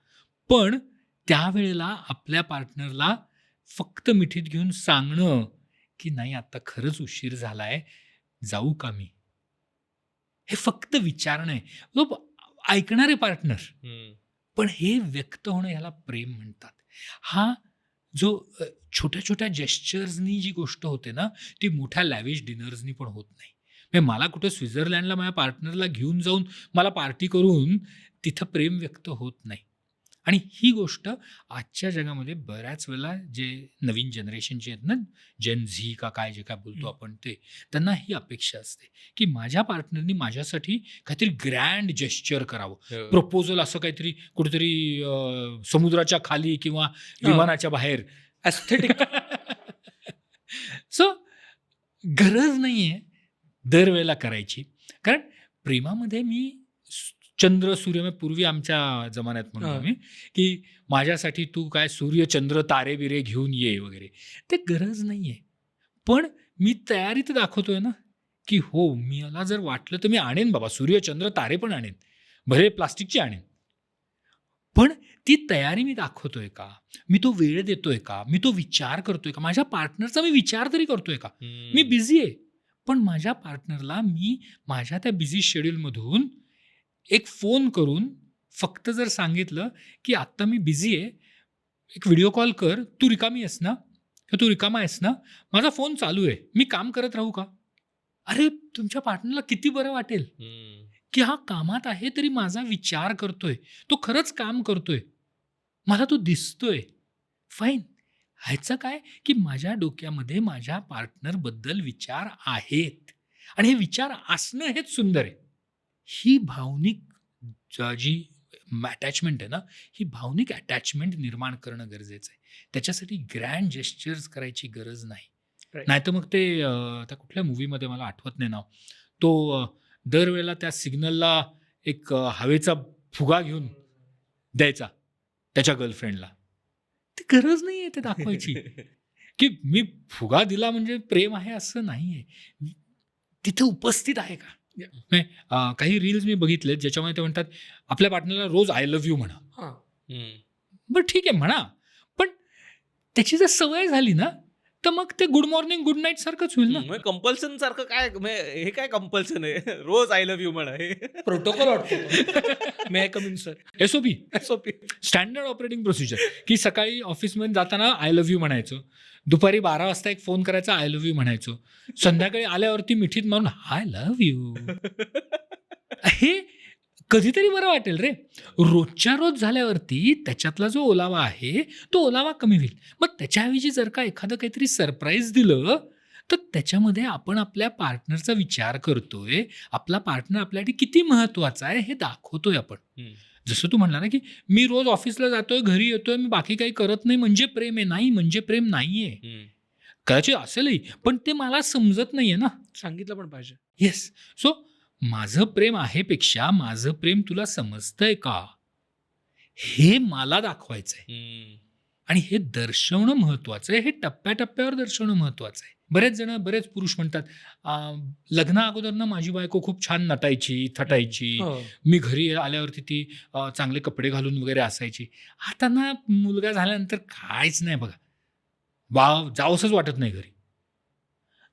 पण त्यावेळेला आपल्या पार्टनरला फक्त मिठीत घेऊन सांगणं की नाही आता खरंच उशीर झालाय, जाऊ का मी, हे फक्त विचारणं आहे. तो ऐकणारे पार्टनर, पण हे व्यक्त होणं ह्याला प्रेम म्हणतात. हा जो छोट्या छोट्या जेस्चर्सनी जी गोष्ट होते ना ती मोठ्या लॅविश डिनर्सनी पण होत नाही. म्हणजे मला कुठं स्वित्झर्लंडला माझ्या पार्टनरला घेऊन जाऊन मला पार्टी करून तिथं प्रेम व्यक्त होत नाही. आणि ही गोष्ट आजच्या जगामध्ये बऱ्याच वेळेला जे नवीन जनरेशनचे आहेत ना, जेन झी का काय जे काय बोलतो आपण, ते त्यांना ही अपेक्षा असते की माझ्या पार्टनरनी माझ्यासाठी काहीतरी ग्रँड जेस्चर करावं, प्रपोजल असं काहीतरी कुठेतरी समुद्राच्या खाली किंवा विमानाच्या बाहेर, ॲस्थेटिक. सो गरज नाही आहे दरवेळेला करायची. कारण प्रेमामध्ये मी चंद्र सूर्य, म्हणजे पूर्वी आमच्या जमान्यात म्हणतो हां. मी की माझ्यासाठी तू काय सूर्य चंद्र तारे बिरे घेऊन ये वगैरे, ते गरज नाही आहे. पण मी तयारी तर दाखवतोय ना की हो, मला जर वाटलं तर मी आणेन बाबा, सूर्य चंद्र तारे पण आणेन, भले प्लास्टिकची आणेन, पण ती तयारी मी दाखवतोय का, मी तो वेळ देतोय का, मी तो विचार करतोय का, माझ्या पार्टनरचा मी विचार तरी करतोय का. मी बिझी आहे, पण माझ्या पार्टनरला मी माझ्या त्या बिझी शेड्यूलमधून एक फोन करून फक्त जर सांगितलं की आत्ता मी बिझी आहे, एक व्हिडिओ कॉल कर, तू रिकामी आहेस ना, किंवा तू रिकामा आहेस ना, माझा फोन चालू आहे, मी काम करत राहू का. अरे तुमच्या पार्टनरला किती बरं वाटेल की हा कामात आहे तरी माझा विचार करतोय, तो खरंच काम करतोय, मला तो दिसतोय. फाईन, ह्याचं काय की माझ्या डोक्यामध्ये माझ्या पार्टनरबद्दल विचार आहेत आणि हे विचार असणं हेच सुंदर आहे. ही भावनिक जी अटॅचमेंट आहे ना, ही भावनिक अटॅचमेंट निर्माण करणं गरजेचं आहे. त्याच्यासाठी ग्रँड जेस्चर्स करायची गरज नाही. Right. नाही तर मग ते त्या कुठल्या मूवीमध्ये मला आठवत नाही नाव, तो दरवेळेला त्या सिग्नलला एक हवेचा फुगा घेऊन द्यायचा त्याच्या गर्लफ्रेंडला. ती गरज नाही आहे ते दाखवायची की मी फुगा दिला म्हणजे प्रेम आहे असं नाही आहे. तिथे उपस्थित आहे का. नाही, काही रील्स मी बघितलेत ज्याच्यामध्ये ते म्हणतात आपल्या पार्टनरला रोज आय लव्ह यू म्हणा. हां. बरं ठीक आहे म्हणा, पण त्याची जर सवय झाली ना तर मग ते गुड मॉर्निंग गुड नाईट सारखंच होईल ना. कंपल्सन सारखं काय, हे काय कंपल्सन आहे, रोज आय लव्ह यू म्हणा, हे प्रोटोकॉल वाटतो. May I come in sir. SOP, SOP. Standard operating procedure, की सकाळी ऑफिसमध्ये जाताना आय लव्ह यू म्हणायचं, दुपारी 12 वाजता एक फोन करायचा आय लव्ह यू म्हणायचो, संध्याकाळी आल्यावरती मिठीत मारून आय लव्ह यू. हे कधीतरी बरं वाटेल रे. रोजच्या रोज झाल्यावरती त्याच्यातला जो ओलावा आहे तो ओलावा कमी होईल. मग त्याच्याऐवजी जर का एखादं काहीतरी सरप्राईज दिलं तर त्याच्यामध्ये आपण आपल्या पार्टनरचा विचार करतोय, आपला पार्टनर आपल्यासाठी किती महत्वाचा आहे हे दाखवतोय आपण. जसं तू म्हणला ना की मी रोज ऑफिसला जातोय, घरी येतोय, मी बाकी काही करत नाही म्हणजे प्रेम आहे. नाही, म्हणजे प्रेम नाहीये. कदाचित असेलही, पण ते मला समजत नाहीये ना. सांगितलं पण पाहिजे. येस. सो माझं प्रेम आहे पेक्षा माझं प्रेम तुला समजतंय का हे मला दाखवायचंय. आणि हे दर्शवणं महत्वाचं आहे, हे टप्प्याटप्प्यावर दर्शवणं महत्वाचं आहे. बरेच पुरुष म्हणतात लग्ना अगोदर ना माझी बायको खूप छान नटायची, थटायची, हो. मी घरी आल्यावरती ती चांगले कपडे घालून वगैरे असायची. आता ना मुलगा झाल्यानंतर काहीच नाही बघा, जावंसंच वाटत नाही घरी.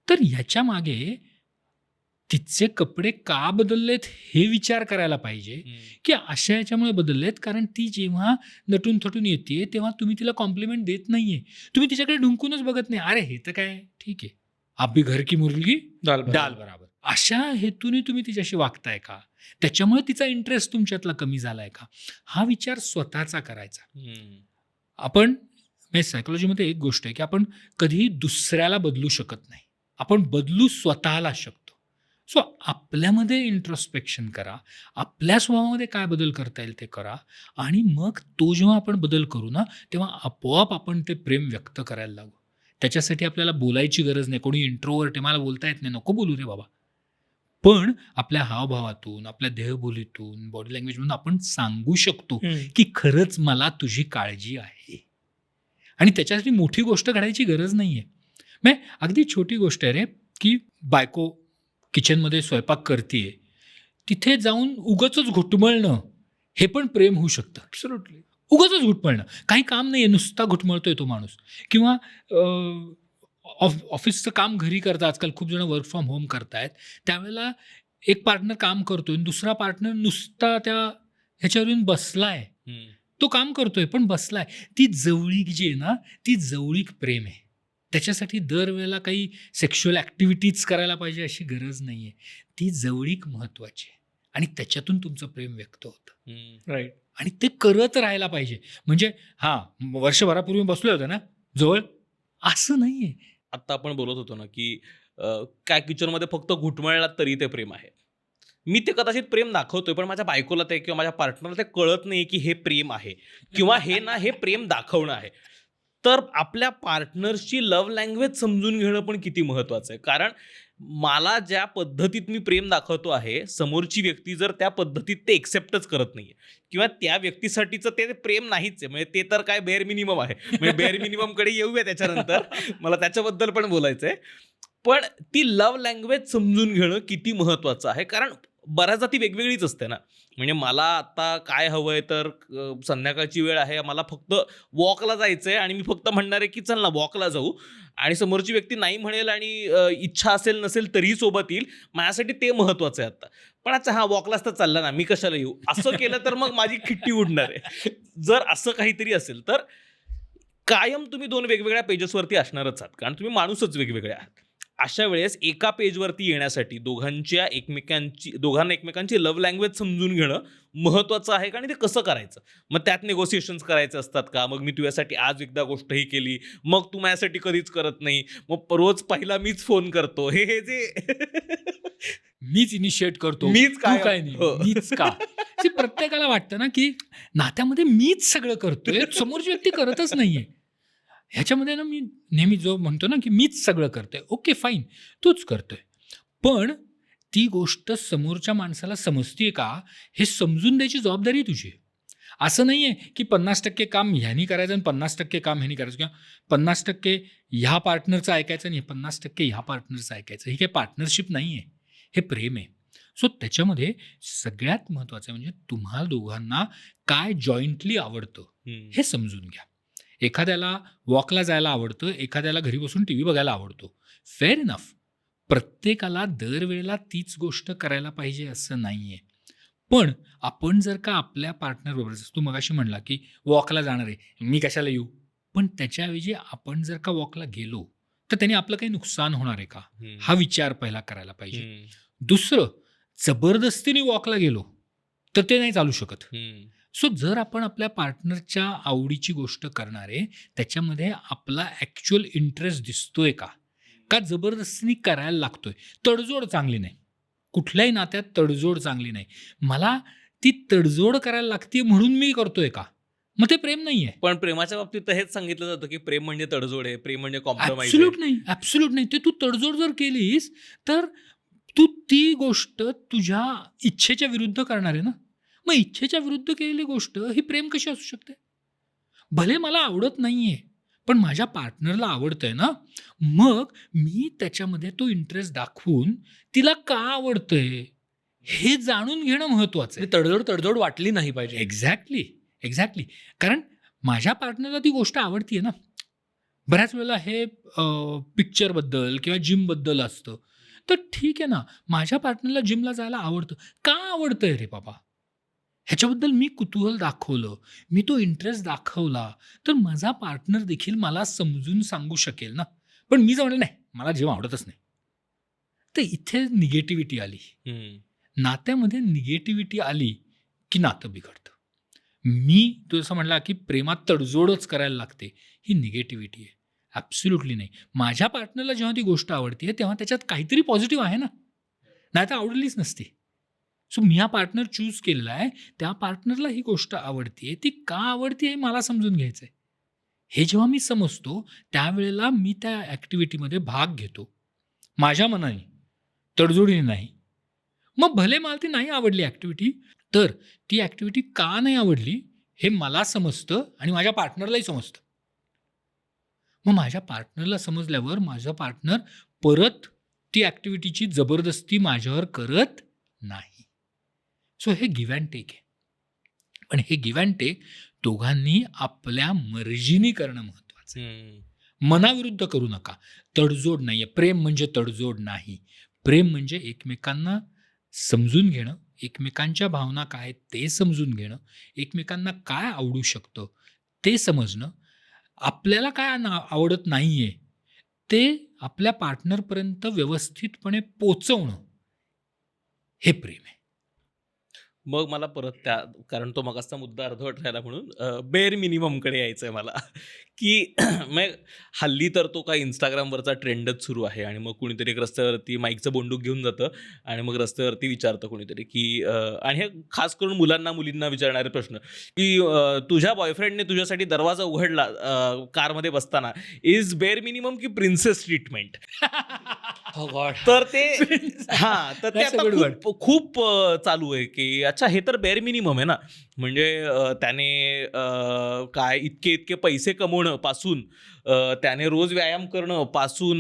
तर ह्याच्या मागे तिचे कपडे का बदललेत हे विचार करायला पाहिजे की अशा याच्यामुळे बदललेत, कारण ती जेव्हा नटून थटून येते तेव्हा तुम्ही तिला कॉम्प्लिमेंट देत नाहीये, तुम्ही तिच्याकडे ढुंकूनच बघत नाही. अरे हे तर काय ठीक आहे, आप भी घर की मुर्गी डाल बराबर, अशा हेतूने तुम्ही तिच्याशी वागताय का? त्याच्यामुळे तिचा इंटरेस्ट तुमच्यातला कमी झालाय का? हा विचार स्वतःचा करायचा. आपण सायकोलॉजीमध्ये एक गोष्ट आहे की आपण कधीही दुसऱ्याला बदलू शकत नाही, आपण बदलू स्वतःला शकतो. सो आपल्यामध्ये इंट्रोस्पेक्शन करा, आपल्या स्वभावामध्ये काय बदल करता येईल ते करा, आणि मग तो जेव्हा आपण बदल करू ना तेव्हा आपोआप आपण ते प्रेम व्यक्त करायला लागू. त्याच्यासाठी आपल्याला बोलायची गरज नाही. कोणी इंट्रोवर्ट आहे, मला बोलता येत नाही, नको बोलू रे बाबा. पण आपल्या हावभावातून, आपल्या देहबोलीतून, बॉडी लँग्वेजमधून आपण सांगू शकतो की खरंच मला तुझी काळजी आहे. आणि त्याच्यासाठी मोठी गोष्ट घडायची गरज नाही आहे. म्हणजे अगदी छोटी गोष्ट आहे रे, की बायको किचनमध्ये स्वयंपाक करतीये, तिथे जाऊन उगाचच घुटमळणं हे पण प्रेम होऊ शकतं. ॲब्सोल्युटली. उगाचच घुटमळणं, काही काम नाही आहे, नुसता घुटमळतोय तो माणूस. किंवा ऑफिसचं काम घरी करतं, आजकाल खूप जण वर्क फ्रॉम होम करतायत, त्यावेळेला एक पार्टनर काम करतोय, दुसरा पार्टनर नुसता त्या ह्याच्यावरून बसलाय, तो काम करतोय पण बसलाय. ती जवळीक जी आहे ना, ती जवळीक प्रेम आहे. त्याच्यासाठी दरवेळेला काही सेक्शुअल ॲक्टिव्हिटीज करायला पाहिजे अशी गरज नाही आहे. ती जवळीक महत्त्वाची आहे आणि त्याच्यातून तुमचं प्रेम व्यक्त होतं. राईट. आणि ते करत राहायला पाहिजे. म्हणजे वर्षभरापूर्वी बसलो होतो ना जवळ, असं नाही आहे. आत्ता आपण बोलत होतो ना की काय किचनमध्ये फक्त घुटमळला तरी ते प्रेम आहे. मी ते कदाचित प्रेम दाखवतोय, पण माझ्या बायकोला ते किंवा माझ्या पार्टनरला ते कळत नाही की हे प्रेम आहे किंवा हे प्रेम दाखवणं आहे. तर आपल्या पार्टनर्सची लव्ह लँग्वेज समजून घेणं पण किती महत्वाचं आहे. कारण मला ज्या पद्धतीत मी प्रेम दाखवतो आहे, समोरची व्यक्ती जर त्या पद्धतीत ते एक्सेप्टच करत नाहीये किंवा त्या व्यक्तीसाठीचं ते प्रेम नाहीच आहे, म्हणजे ते तर काय बेअर मिनिमम आहे. म्हणजे बेअर मिनिममकडे येऊया त्याच्यानंतर, मला त्याच्याबद्दल पण बोलायचं आहे. पण ती लव्ह लँग्वेज समजून घेणं किती महत्वाचं आहे, कारण बऱ्याचदा ती वेगवेगळीच असते ना. म्हणजे मला आता काय हवंय तर संध्याकाळची वेळ आहे, मला फक्त वॉकला जायचं आहे आणि मी फक्त म्हणणार आहे की चल ना वॉकला जाऊ, आणि समोरची व्यक्ती नाही म्हणेल आणि इच्छा असेल नसेल तरीही सोबत येईल. माझ्यासाठी ते महत्वाचं आहे आता. पण अच्छा वॉकलाच तर चालला ना, मी कशाला येऊ, असं केलं तर मग माझी खिट्टी उडणार आहे. जर असं काहीतरी असेल तर कायम तुम्ही दोन वेगवेगळ्या पेजेसवरती असणारच आहात, कारण तुम्ही माणूसच वेगवेगळे आहात. अशा वेळेस एका पेजवरती येण्यासाठी दोघांना एकमेकांची लव्ह लँग्वेज समजून घेणं महत्वाचं आहे. आणि ते कसं करायचं, मग त्यात नेगोसिएशन्स करायचे असतात का? मग मी तुझ्यासाठी आज एकदा गोष्ट ही केली, मग तू माझ्यासाठी कधीच करत नाही, मग रोज पहिला मीच फोन करतो, हे जे मीच इनिशिएट करतो, मीच काय नाही, मीच का? प्रत्येकाला वाटतं ना की नात्यामध्ये मीच सगळं करतोय, समोरची व्यक्ती करतच नाहीये. ह्याच्यामध्ये ना मी नेहमी जो म्हणतो ना की मीच सगळं करतोय, ओके फाईन, तूच करतोय, पण ती गोष्ट समोरच्या माणसाला समजतीये का हे समजून द्यायची जबाबदारी तुझी. असं नाही आहे की 50% काम ह्यानी करायचं आणि 50% काम ह्यानी करायचं, किंवा 50% ह्या पार्टनरचं ऐकायचं आणि 50% ह्या पार्टनरचं ऐकायचं. ही काही पार्टनरशिप नाही आहे, हे प्रेम आहे. सो त्याच्यामध्ये सगळ्यात महत्त्वाचं म्हणजे तुम्हाला दोघांना काय जॉईंटली आवडतं हे समजून घ्या. एखाद्याला वॉकला जायला आवडतं, एखाद्याला घरी बसून टी व्ही बघायला आवडतो, फेअर इनफ. प्रत्येकाला दरवेळेला तीच गोष्ट करायला पाहिजे असं नाही आहे. पण आपण जर का आपल्या पार्टनरबरोबर, तू मगाशी म्हणला की वॉकला जाणार आहे, मी कशाला येऊ, पण त्याच्याऐवजी आपण जर का वॉकला गेलो तर त्याने आपलं काही नुकसान होणार आहे का, हा विचार पहिला करायला पाहिजे. दुसरं, जबरदस्तीने वॉकला गेलो तर ते नाही चालू शकत. सो जर आपण आपल्या पार्टनरच्या आवडीची गोष्ट करणार आहे, त्याच्यामध्ये आपला ॲक्च्युअल इंटरेस्ट दिसतोय का जबरदस्तीने करायला लागतोय. तडजोड चांगली नाही, कुठल्याही नात्यात तडजोड चांगली नाही. मला ती तडजोड करायला लागते म्हणून मी करतोय का, मग ते प्रेम नाही आहे. पण प्रेमाच्या बाबतीत हेच सांगितलं जातं की प्रेम म्हणजे तडजोड आहे, प्रेम म्हणजे कॉम्प्रोमाइज. ॲब्सोल्यूट नाही. ते तू तडजोड जर केलीस तर तू ती गोष्ट तुझ्या इच्छेच्या विरुद्ध करणार आहे ना. मग इच्छेच्या विरुद्ध केलेली गोष्ट ही प्रेम कशी असू शकते? भले मला आवडत नाहीये पण माझ्या पार्टनरला आवडतंय ना, मग मी त्याच्यामध्ये तो इंटरेस्ट दाखवून तिला का आवडतंय हे जाणून घेणं महत्वाचं आहे. तडजोड वाटली नाही पाहिजे. एक्झॅक्टली. कारण माझ्या पार्टनरला ती गोष्ट आवडतीये ना. बऱ्याच वेळेला हे पिक्चरबद्दल किंवा जिमबद्दल असतं. तर ठीक आहे ना, माझ्या पार्टनरला जिमला जायला आवडतं. का आवडतंय रे बाबा? ह्याच्याबद्दल मी कुतूहल दाखवलं, मी तो इंटरेस्ट दाखवला, तर माझा पार्टनर देखील मला समजून सांगू शकेल ना. पण मी जर म्हणलं नाही, मला जिम आवडतच नाही, तर इथे निगेटिव्हिटी आली. नात्यामध्ये निगेटिव्हिटी आली की नातं बिघडतं. मी तू जसं म्हणला की प्रेमात तडजोडच करायला लागते, ही निगेटिव्हिटी आहे. ॲब्सोल्युटली नाही. माझ्या पार्टनरला जेव्हा ती गोष्ट आवडते तेव्हा त्याच्यात काहीतरी पॉझिटिव्ह आहे ना, नाही तर आवडलीच नसती. सो मी हा पार्टनर चूज केलेला आहे, त्या पार्टनरला ही गोष्ट आवडते, ती का आवडते हे मला समजून घ्यायचं आहे. हे जेव्हा मी समजतो त्यावेळेला मी त्या ॲक्टिव्हिटीमध्ये भाग घेतो, माझ्या मनाने, तडजोडीने नाही. मग भले मला ती नाही आवडली ॲक्टिव्हिटी, तर ती ॲक्टिव्हिटी का नाही आवडली हे मला समजतं आणि माझ्या पार्टनरलाही समजतं. मग माझ्या पार्टनरला समजल्यावर माझा पार्टनर परत ती ॲक्टिव्हिटीची जबरदस्ती माझ्यावर करत नाही. सो हे गिव्ह अँड टेक आहे. पण हे गिव्ह अँड टेक दोघांनी आपल्या मर्जीने करणं महत्त्वाचं आहे. मनाविरुद्ध करू नका. तडजोड नाही आहे. प्रेम म्हणजे तडजोड नाही. प्रेम म्हणजे एकमेकांना समजून घेणं, एकमेकांच्या भावना काय आहेत ते समजून घेणं, एकमेकांना काय आवडू शकतं ते समजणं, आपल्याला काय आवडत नाही आहे ते आपल्या पार्टनरपर्यंत व्यवस्थितपणे पोचवणं, हे प्रेम आहे. मग मला परत त्या, कारण तो मगाचा मुद्दा अर्धवट राहिला म्हणून बेअर मिनिममकडे यायचं आहे मला, की मग हल्ली तर तो काय इंस्टाग्रामवरचा ट्रेंडच सुरू आहे. आणि मग कुणीतरी एक रस्त्यावरती माईकचं बोंडूक घेऊन जातं आणि मग रस्त्यावरती विचारतं कुणीतरी की आणि हे खास करून मुलींना विचारणारे प्रश्न, की तुझ्या बॉयफ्रेंडने तुझ्यासाठी दरवाजा उघडला कारमध्ये बसताना, इज बेअर मिनिमम की प्रिन्सेस ट्रीटमेंट? तर ते तर ते That's a good आता खूप चालू आहे की अच्छा हे तर बेअर मिनिमम आहे ना. म्हणजे त्याने काय इतके पैसे कमवणं पासून, त्याने रोज व्यायाम करणं पासून,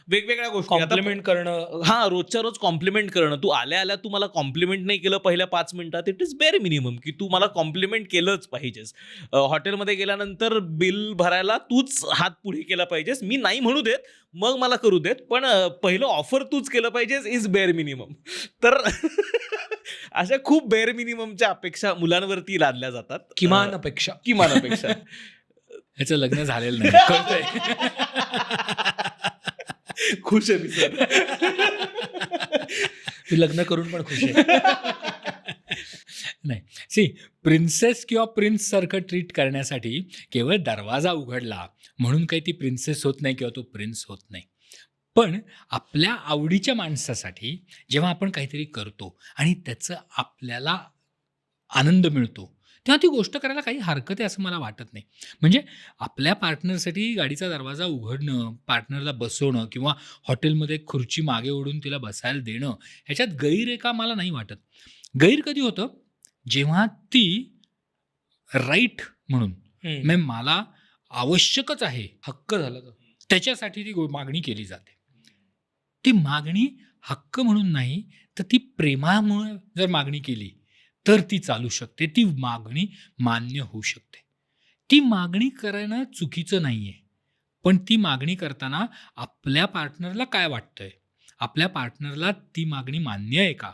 वेगवेगळ्या गोष्टी, कॉम्प्लिमेंट करणं, रोजच्या रोज कॉम्प्लिमेंट करणं. तू आल्या तू मला कॉम्प्लिमेंट नाही केलं पहिल्या 5 मिनिटात, इट इज बेअर मिनिमम की तू मला कॉम्प्लिमेंट केलंच पाहिजेस. हॉटेलमध्ये गेल्यानंतर बिल भरायला तूच हात पुढे केला पाहिजेस. मी नाही म्हणू देत, मग मला करू देत, पण पहिलं ऑफर तूच केलं पाहिजेस, इज बेअर मिनिमम. तर अशा खूप बेअर मिनिममच्या अपेक्षा मुलांवरती लादल्या जातात. किमान अपेक्षा. ह्याचं लग्न झालेलं नाही, कळतंय. खुश आहे मी सर. मी लग्न करून पण खुश आहे. नाही, सी, प्रिन्सेस किंवा प्रिन्स सारखं ट्रीट करण्यासाठी केवळ दरवाजा उघडला म्हणून काही ती प्रिन्सेस होत नाही किंवा तो प्रिन्स होत नाही. पण आपल्या आवडीच्या माणसासाठी जेव्हा आपण काहीतरी करतो आणि त्याचं आपल्याला आनंद मिळतो, तेव्हा ती गोष्ट करायला काही हरकत आहे असं मला वाटत नाही. म्हणजे आपल्या पार्टनरसाठी गाडीचा दरवाजा उघडणं, पार्टनरला बसवणं किंवा हॉटेलमध्ये खुर्ची मागे ओढून तिला बसायला देणं, ह्याच्यात गैर आहे का मला नाही वाटत. गैर कधी होतं, जेव्हा ती राईट म्हणून, म्हणजे मला आवश्यकच आहे, हक्क झाला तर त्याच्यासाठी ती मागणी केली जाते. ती मागणी हक्क म्हणून नाही, तर ती प्रेमामुळे जर मागणी केली तर ती चालू शकते, ती मागणी मान्य होऊ शकते. ती मागणी करणं चुकीचं नाही आहे, पण ती मागणी करताना आपल्या पार्टनरला काय वाटतंय, आपल्या पार्टनरला ती मागणी मान्य आहे का,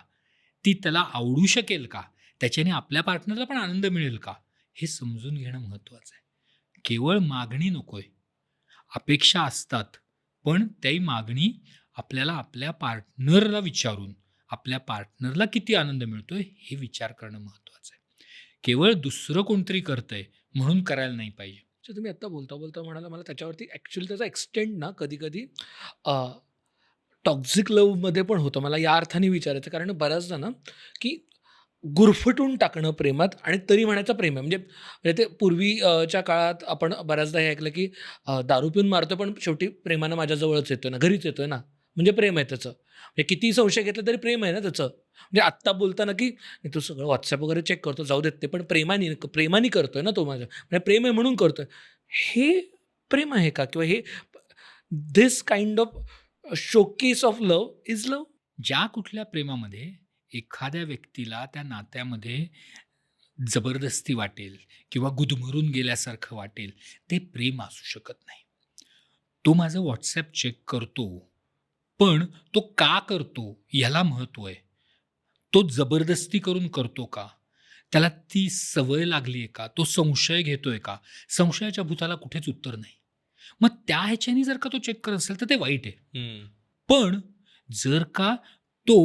ती त्याला आवडू शकेल का, त्याच्याने आपल्या पार्टनरला पण आनंद मिळेल का, हे समजून घेणं महत्त्वाचं आहे. केवळ मागणी नको आहे, अपेक्षा असतात, पण त्याही मागणी आपल्याला आपल्या पार्टनरला विचारून आपल्या पार्टनरला किती आनंद मिळतोय हे विचार करणं महत्त्वाचं आहे. केवळ दुसरं कोणतरी करतंय म्हणून करायला नाही पाहिजे. तुम्ही आत्ता बोलता म्हणाला, मला त्याच्यावरती ॲक्च्युली त्याचा एक्सटेंड ना कधी कधी टॉक्झिक लव्हमध्ये पण होतं. मला या अर्थाने विचारायचं, कारण बऱ्याचदा ना की गुरफटून टाकणं प्रेमात आणि तरी म्हणायचं प्रेम आहे. म्हणजे ते पूर्वीच्या काळात आपण बऱ्याचदा हे ऐकलं की दारू पिऊन मारतो पण शेवटी प्रेमानं माझ्याजवळच येतोय ना, घरीच येतोय ना, म्हणजे प्रेम आहे त्याचं. म्हणजे कितीही संशय घेतला तरी प्रेम आहे ना त्याचं. म्हणजे आत्ता बोलताना की "नाही, तू सगळं व्हॉट्सअप वगैरे चेक करतो, जाऊ देत ते, पण प्रेमाने करतोय ना तो माझ्या, म्हणजे प्रेम आहे म्हणून करतोय." हे प्रेम आहे का? किंवा हे this kind of showcase of love is love? ज्या कुठल्या प्रेमामध्ये एखाद्या व्यक्तीला त्या नात्यामध्ये जबरदस्ती वाटेल किंवा गुदमरून गेल्यासारखं वाटेल, ते प्रेम असू शकत नाही. तो माझं व्हॉट्सॲप चेक करतो, पण तो का करतो याला महत्त्व आहे. तो जबरदस्ती करून करतो का? त्याला ती सवय लागली आहे का? तो संशय घेतोय का? संशयाच्या भुताला कुठेच उत्तर नाही. मग त्या ह्याच्याने जर का तो चेक करत असेल तर ते वाईट आहे. पण जर का तो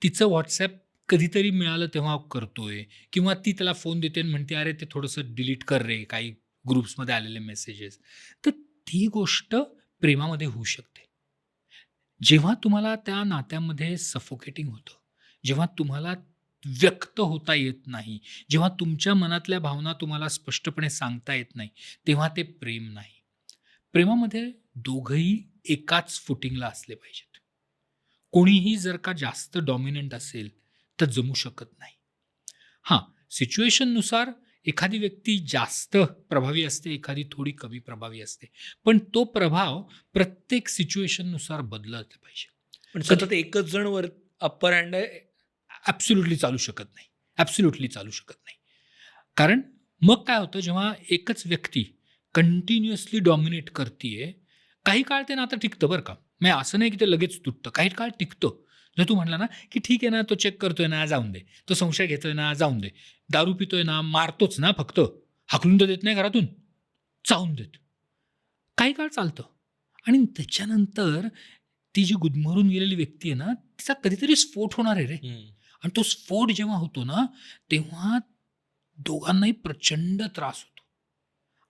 तिचं व्हॉट्सॲप कधीतरी मिळालं तेव्हा करतोय किंवा ती त्याला फोन देते आणि म्हणते अरे ते थोडंसं डिलीट कर रे काही ग्रुप्समध्ये आलेले मेसेजेस, तर ती गोष्ट प्रेमामध्ये होऊ शकते. जेव्हा तुम्हाला त्या नात्यामध्ये सफोकेटिंग होतं, जेव्हा तुम्हाला व्यक्त होता येत नाही, जेव्हा तुमच्या मनातल्या भावना तुम्हाला स्पष्टपणे सांगता येत नाही, तेव्हा ते प्रेम नाही. प्रेमामध्ये दोघंही एकाच फुटिंगला असले पाहिजेत. कोणीही जर का जास्त डॉमिनंट असेल तर जमू शकत नाही. हां, सिच्युएशननुसार एखादी व्यक्ती जास्त प्रभावी असते, एखादी थोडी कमी प्रभावी असते. पण तो प्रभाव प्रत्येक सिच्युएशननुसार बदलत पाहिजे. पण सतत एकच जण वर अप्पर हँड आहे. ॲब्सोल्युटली चालू शकत नाही. ॲब्सोल्युटली चालू शकत नाही. कारण मग काय होतं, जेव्हा एकच व्यक्ती कंटिन्युअसली डॉमिनेट करतीये, काही काळ ते नातं टिकतं बरं का. म्हणजे असं नाही की ते लगेच तुटतं. काही काळ टिकतं. जर तू म्हटला ना, की ठीक आहे ना, तो चेक करतोय ना, जाऊन दे. तो संशय घेतोय ना, जाऊन दे. दारू पितोय ना, मारतोच ना फक्त. हाकलून तर देत नाही घरातून. जाऊन देत. काही काळ चालतं आणि त्याच्यानंतर ती जी गुदमरून गेलेली व्यक्ती आहे ना, तिचा कधीतरी स्फोट होणार आहे रे. आणि तो स्फोट जेव्हा होतो ना, तेव्हा दोघांनाही प्रचंड त्रास होतो.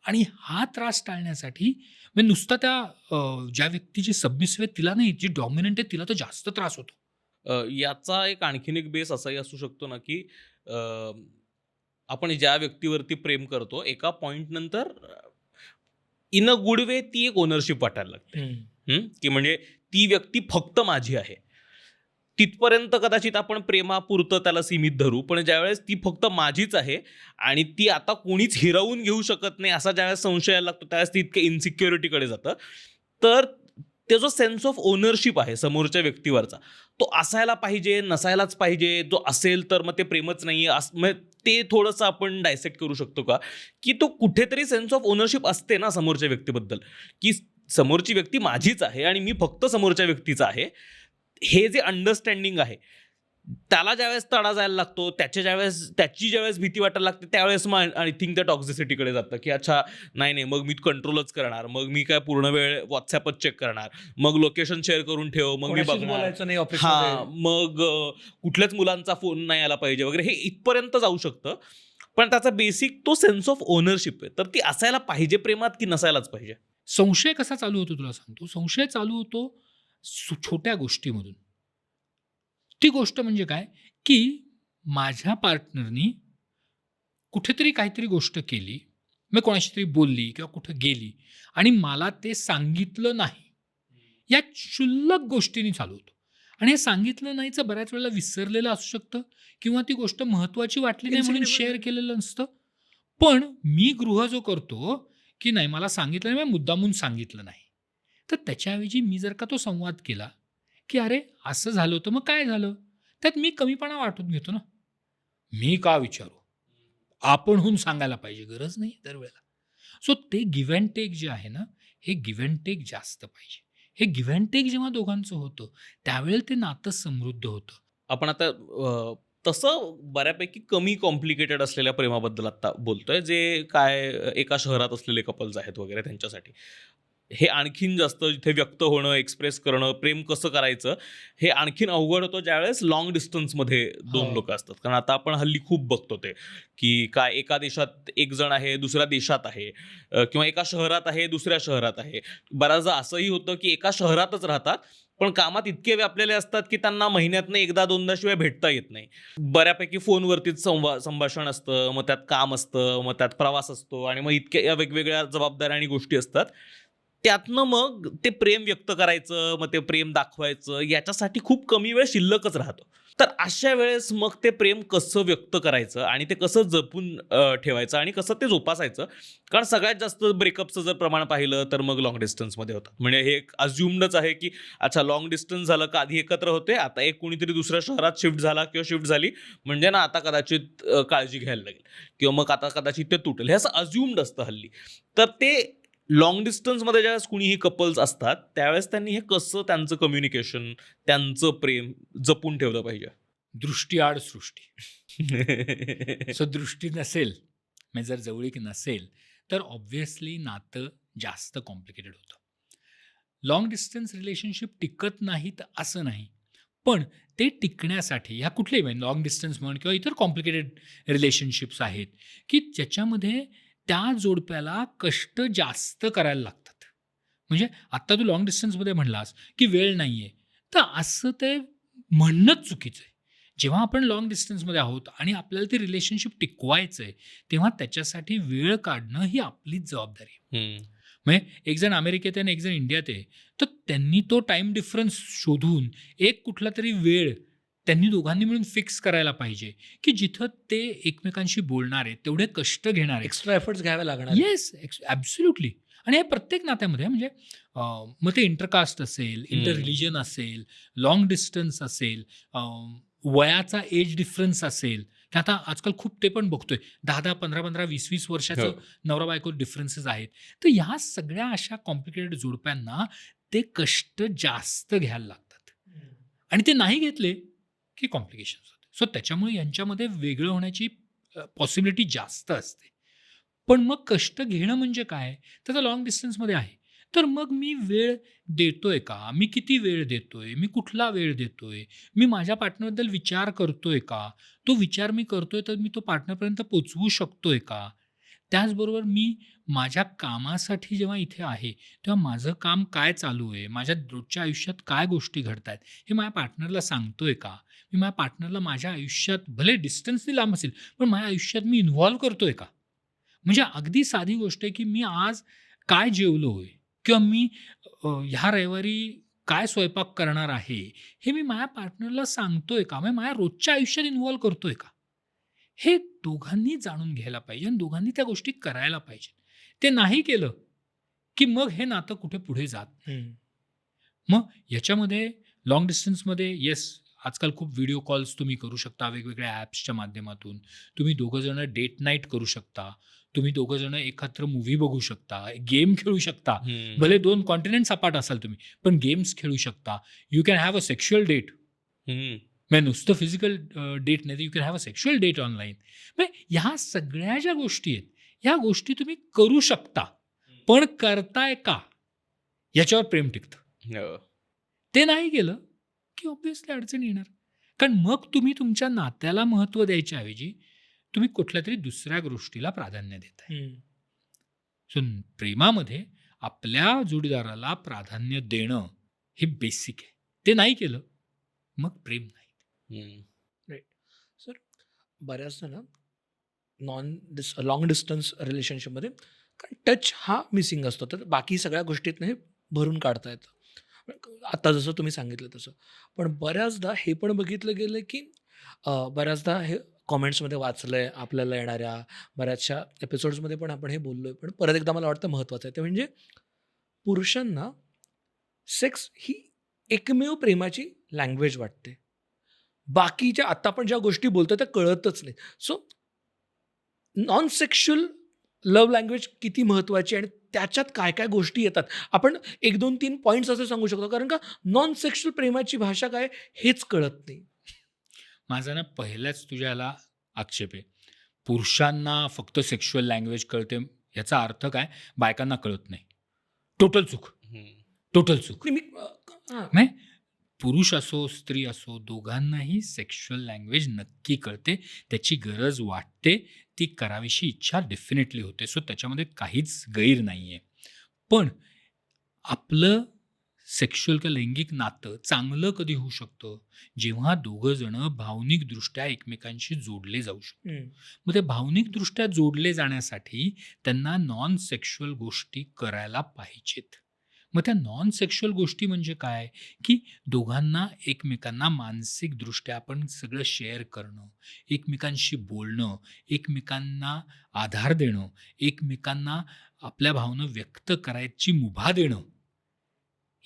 आणि हा त्रास टाळण्यासाठी म्हणजे नुसता त्या ज्या व्यक्तीची सबमिसिव्ह आहे तिला नाही, जी डॉमिनंट आहे तिला तर जास्त त्रास होतो. याचा एक आणखीन एक बेस असाही असू शकतो ना, की आपण ज्या व्यक्तीवरती प्रेम करतो एका पॉइंट नंतर इन अ गुड वे ती एक ओनरशिप वाटायला लागते. की म्हणजे ती व्यक्ती फक्त माझी आहे. तिथपर्यंत कदाचित आपण प्रेमापुरतं त्याला सीमित धरू, पण ज्यावेळेस ती फक्त माझीच आहे आणि ती आता कोणीच हिरावून घेऊ शकत नाही असा ज्यावेळेस संशय यायला लागतो, त्यावेळेस ती इतक्या इन्सिक्युरिटीकडे जातं. तर ते जो सेन्स ऑफ ओनरशिप आहे समोरच्या व्यक्तीवरचा, तो असायला पाहिजे, नसायलाच पाहिजे. जो असेल तर मग ते प्रेमच नाही मग ते थोडंसं आपण डायसेक्ट करू शकतो का, की तो कुठेतरी सेन्स ऑफ ओनरशिप असते ना समोरच्या व्यक्तीबद्दल, की समोरची व्यक्ती माझीच आहे आणि मी फक्त समोरच्या व्यक्तीचा आहे. हे जे अंडरस्टँडिंग आहे त्याला ज्यावेळेस तडा जायला लागतो, त्याची ज्यावेळेस भीती वाटायला लागते, त्यावेळेस मग आय थिंक त्या टॉक्झिसिटीकडे जातं, की अच्छा नाही मग मी कंट्रोलच करणार, मग मी काय पूर्ण वेळ व्हॉट्सअपच चेक करणार, मग लोकेशन शेअर करून ठेव, मग मी कोणाशीच बघणार, बोलायचं नाही ऑफिसमध्ये. मग कुठल्याच मुलांचा फोन नाही आला पाहिजे वगैरे, हे इथपर्यंत जाऊ शकतं. पण त्याचा बेसिक तो सेन्स ऑफ ओनरशिप आहे. तर ती असायला पाहिजे प्रेमात की नसायलाच पाहिजे? संशय कसा चालू होतो तुला सांगतो. संशय चालू होतो छोट्या गोष्टीमधून. ती गोष्ट म्हणजे काय, की माझ्या पार्टनरनी कुठेतरी काहीतरी गोष्ट केली, मी कोणाशी तरी बोलली किंवा कुठं गेली आणि मला ते सांगितलं नाही. या क्षुल्लक गोष्टींनी चालू होतो. आणि हे सांगितलं नाहीचं बऱ्याच वेळेला विसरलेलं असू शकतं किंवा ती गोष्ट महत्त्वाची वाटली नाही म्हणून शेअर केलेलं नसतं. पण मी गृह जो करतो, की नाही मला सांगितलं नाही, मी मुद्दामून सांगितलं नाही. तर त्याच्याऐवजी मी जर का तो संवाद केला, की "अरे असं झालं होतं, मग काय झालं?" त्यात मी कमीपणा वाटून घेतो ना. मी का विचारू? आपणहून सांगायला पाहिजे, गरज नाही दरवेळेला. सो ते गिव्ह अँड टेक जे आहे ना, हे गिव्ह अँड टेक जास्त पाहिजे. हे गिव्ह अँड टेक जेव्हा दोघांचं होतं, त्यावेळेला ते नातं समृद्ध होतं. आपण आता तसं बऱ्यापैकी कमी कॉम्प्लिकेटेड असलेल्या प्रेमाबद्दल आता बोलतोय, जे काय एका शहरात असलेले कपल्स आहेत वगैरे त्यांच्यासाठी. हे आणखीन जास्त इथे व्यक्त होणं, एक्सप्रेस करणं, प्रेम कसं करायचं हे आणखीन अवघड होतं ज्यावेळेस लॉंग डिस्टन्समध्ये दोन हो. लोक असतात. कारण आता आपण हल्ली खूप बघतो ते, की काय एका देशात एक जण आहे, दुसऱ्या देशात आहे, किंवा एका शहरात आहे, दुसऱ्या शहरात आहे. बऱ्याचदा असंही होतं की एका शहरातच राहतात, पण कामात इतके व्यापलेले असतात की त्यांना महिन्यातनं एकदा दोनदा शिवाय भेटता येत नाही. बऱ्यापैकी फोनवरतीच संभाषण असतं, मग त्यात काम असतं, मग त्यात प्रवास असतो आणि मग इतक्या या वेगवेगळ्या जबाबदाऱ्या आणि गोष्टी असतात. त्यातनं मग ते प्रेम व्यक्त करायचं, मग ते प्रेम दाखवायचं, याच्यासाठी खूप कमी वेळ शिल्लकच राहतो. तर अशा वेळेस मग ते प्रेम कसं व्यक्त करायचं आणि ते कसं जपून ठेवायचं आणि कसं ते जोपासायचं. कारण सगळ्यात जास्त ब्रेकअपचं जर प्रमाण पाहिलं तर मग लॉंग डिस्टन्समध्ये होतं. म्हणजे हे एक अज्युम्डच आहे की अच्छा लॉंग डिस्टन्स झालं का आधी एकत्र होते, आता एक कोणीतरी दुसऱ्या शहरात शिफ्ट झाला किंवा शिफ्ट झाली म्हणजे ना आता कदाचित काळजी घ्यायला लागेल किंवा मग आता कदाचित ते तुटेल, हे असं अज्युम्ड असतं हल्ली. तर ते लॉंग डिस्टन्समध्ये ज्यावेळेस कुणीही कपल्स असतात त्यावेळेस त्यांनी हे कसं त्यांचं कम्युनिकेशन, त्यांचं प्रेम जपून ठेवलं पाहिजे. दृष्टी आड सृष्टी. सो दृष्टी नसेल, म्हणजे जर जवळीक नसेल तर ऑब्व्हियसली नातं जास्त कॉम्प्लिकेटेड होतं. लॉंग डिस्टन्स रिलेशनशिप टिकत नाहीत असं नाही, पण ते टिकण्यासाठी ह्या कुठलेही म्हणजे लॉंग डिस्टन्स म्हण किंवा इतर कॉम्प्लिकेटेड रिलेशनशिप्स आहेत की ज्याच्यामध्ये त्या जोडप्याला कष्ट जास्त करायला लागतात. म्हणजे आत्ता तू लॉंग डिस्टन्समध्ये म्हणलास की वेळ नाही आहे, तर असं ते म्हणणंच चुकीचं आहे. जेव्हा आपण लॉंग डिस्टन्समध्ये आहोत आणि आपल्याला ते रिलेशनशिप टिकवायचं आहे तेव्हा त्याच्यासाठी वेळ काढणं ही आपलीच जबाबदारी आहे. म्हणजे एक जण अमेरिकेत आहे आणि एक जण इंडियात आहे, तर त्यांनी तो टाईम डिफरन्स शोधून एक कुठला तरी वेळ त्यांनी दोघांनी मिळून फिक्स करायला पाहिजे की जिथं ते एकमेकांशी बोलणार आहेत, तेवढे कष्ट घेणार आहेत. एक्स्ट्रा एफर्ट्स घ्यावे लागणार. Yes, absolutely. आणि हे प्रत्येक नात्यामध्ये आहे. म्हणजे मग ते इंटरकास्ट असेल, इंटर रिलिजन असेल, लॉंग डिस्टन्स असेल, वयाचा एज डिफरन्स असेल, की आता आजकाल खूप ते पण बघतोय 10-10, 15-15, 20-20 वर्षाचं नवरा बायको डिफरन्सेस आहेत. तर ह्या सगळ्या अशा कॉम्प्लिकेटेड जोडप्यांना ते कष्ट जास्त घ्यायला लागतात आणि ते नाही घेतले की कॉम्प्लिकेशन्स होते. सो त्याच्यामुळे यांच्यामध्ये वेगळं होण्याची पॉसिबिलिटी जास्त असते. पण मग कष्ट घेणं म्हणजे काय, तर लॉंग डिस्टन्समध्ये आहे तर मग मी वेळ देतोय का, मी किती वेळ देतोय, मी कुठला वेळ देतोय, मी माझ्या पार्टनरबद्दल विचार करतोय का, तो विचार मी करतोय तर मी तो पार्टनरपर्यंत पोचवू शकतोय का. त्याचबरोबर मी माझ्या कामासाठी जेव्हा इथे आहे तेव्हा माझं काम काय चालू आहे, माझ्या रोजच्या आयुष्यात काय गोष्टी घडत आहेत हे माझ्या पार्टनरला सांगतोय का, मी माझ्या पार्टनरला माझ्या आयुष्यात भले डिस्टन्सनी लांब असेल पण माझ्या आयुष्यात मी इन्व्हॉल्व करतोय का. म्हणजे अगदी साधी गोष्ट आहे की मी आज काय जेवलो आहे किंवा मी ह्या रविवारी काय स्वयंपाक करणार आहे हे मी माझ्या पार्टनरला सांगतोय का, म्हणजे माझ्या रोजच्या आयुष्यात इन्व्हॉल्व करतोय का. हे दोघांनी जाणून घ्यायला पाहिजे आणि दोघांनी त्या गोष्टी करायला पाहिजे. ते नाही केलं की मग हे नातं कुठे पुढे जात नाही. मग याच्यामध्ये लॉंग डिस्टन्समध्ये येस, आजकाल खूप व्हिडिओ कॉल्स तुम्ही करू शकता वेगवेगळ्या ॲप्सच्या माध्यमातून. तुम्ही दोघंजणं डेट नाईट करू शकता, तुम्ही दोघंजणं एकत्र मूव्ही बघू शकता, गेम खेळू शकता. भले 2 कॉन्टिनेंट्स अपार्ट असाल तुम्ही, पण गेम्स खेळू शकता. You can have a sexual date. म्हणजे नुसतं फिजिकल डेट नाही तर you can have a sexual date online. म्हणजे ह्या सगळ्या ज्या गोष्टी आहेत ह्या गोष्टी तुम्ही करू शकता, पण करताय का याच्यावर प्रेम टिकतं. ते नाही केलं की ऑब्व्हियसली अडचण येणार. कारण मग तुम्ही तुमच्या नात्याला महत्त्व द्यायच्या ऐवजी तुम्ही कुठल्या तरी दुसऱ्या गोष्टीला प्राधान्य देताय. सो प्रेमामध्ये आपल्या जोडीदाराला प्राधान्य देणं हे बेसिक आहे. ते नाही केलं मग प्रेम नाही. सर बऱ्याचदा ना लॉंग डिस्टन्स रिलेशनशिपमध्ये टच हा मिसिंग असतो, तर बाकी सगळ्या गोष्टीतनं हे भरून काढता येतं. आता जसं तुम्ही सांगितलं तसं. पण बऱ्याचदा हे पण बघितलं गेलं की बऱ्याचदा हे कॉमेंट्समध्ये वाचलं आहे, आपल्याला येणाऱ्या बऱ्याचशा एपिसोड्समध्ये पण आपण हे बोललो आहे. पण परत एकदा मला वाटतं महत्त्वाचं आहे ते म्हणजे पुरुषांना सेक्स ही एकमेव प्रेमाची लँग्वेज वाटते. बाकीच्या आता आपण ज्या गोष्टी बोलतो त्या कळतच नाही. So non sexual love language किती महत्त्वाची आणि त्याच्यात काय काय गोष्टी येतात, आपण 1, 2, 3 पॉईंट्स असे सांगू शकतो. कारण का नॉन सेक्शुअल प्रेमाची भाषा काय हेच कळत नाही. माझा ना पहिल्याच तुझ्याला आक्षेप आहे. पुरुषांना फक्त सेक्शुअल लँग्वेज कळते याचा अर्थ काय, बायकांना कळत नाही. टोटल चूक. टोटल चूक. मी नाही, पुरुष असो स्त्री असो दोघांनाही सेक्शुअल लँग्वेज नक्की कळते, त्याची गरज वाटते, ती करावीशी इच्छा डेफिनेटली होते. सो त्याच्यामध्ये काहीच गैर नाही आहे. पण आपलं सेक्शुअल किंवा लैंगिक नातं चांगलं कधी होऊ शकतं, जेव्हा दोघं जण भावनिकदृष्ट्या एकमेकांशी जोडले जाऊ शकतात. मग ते भावनिकदृष्ट्या जोडले जाण्यासाठी त्यांना नॉन सेक्शुअल गोष्टी करायला पाहिजेत. मग त्या नॉन सेक्शुअल गोष्टी म्हणजे काय, की दोघांना एकमेकांना मानसिकदृष्ट्या आपण सगळं शेअर करणं, एकमेकांशी बोलणं, एकमेकांना आधार देणं, एकमेकांना आपल्या भावना व्यक्त करायची मुभा देणं,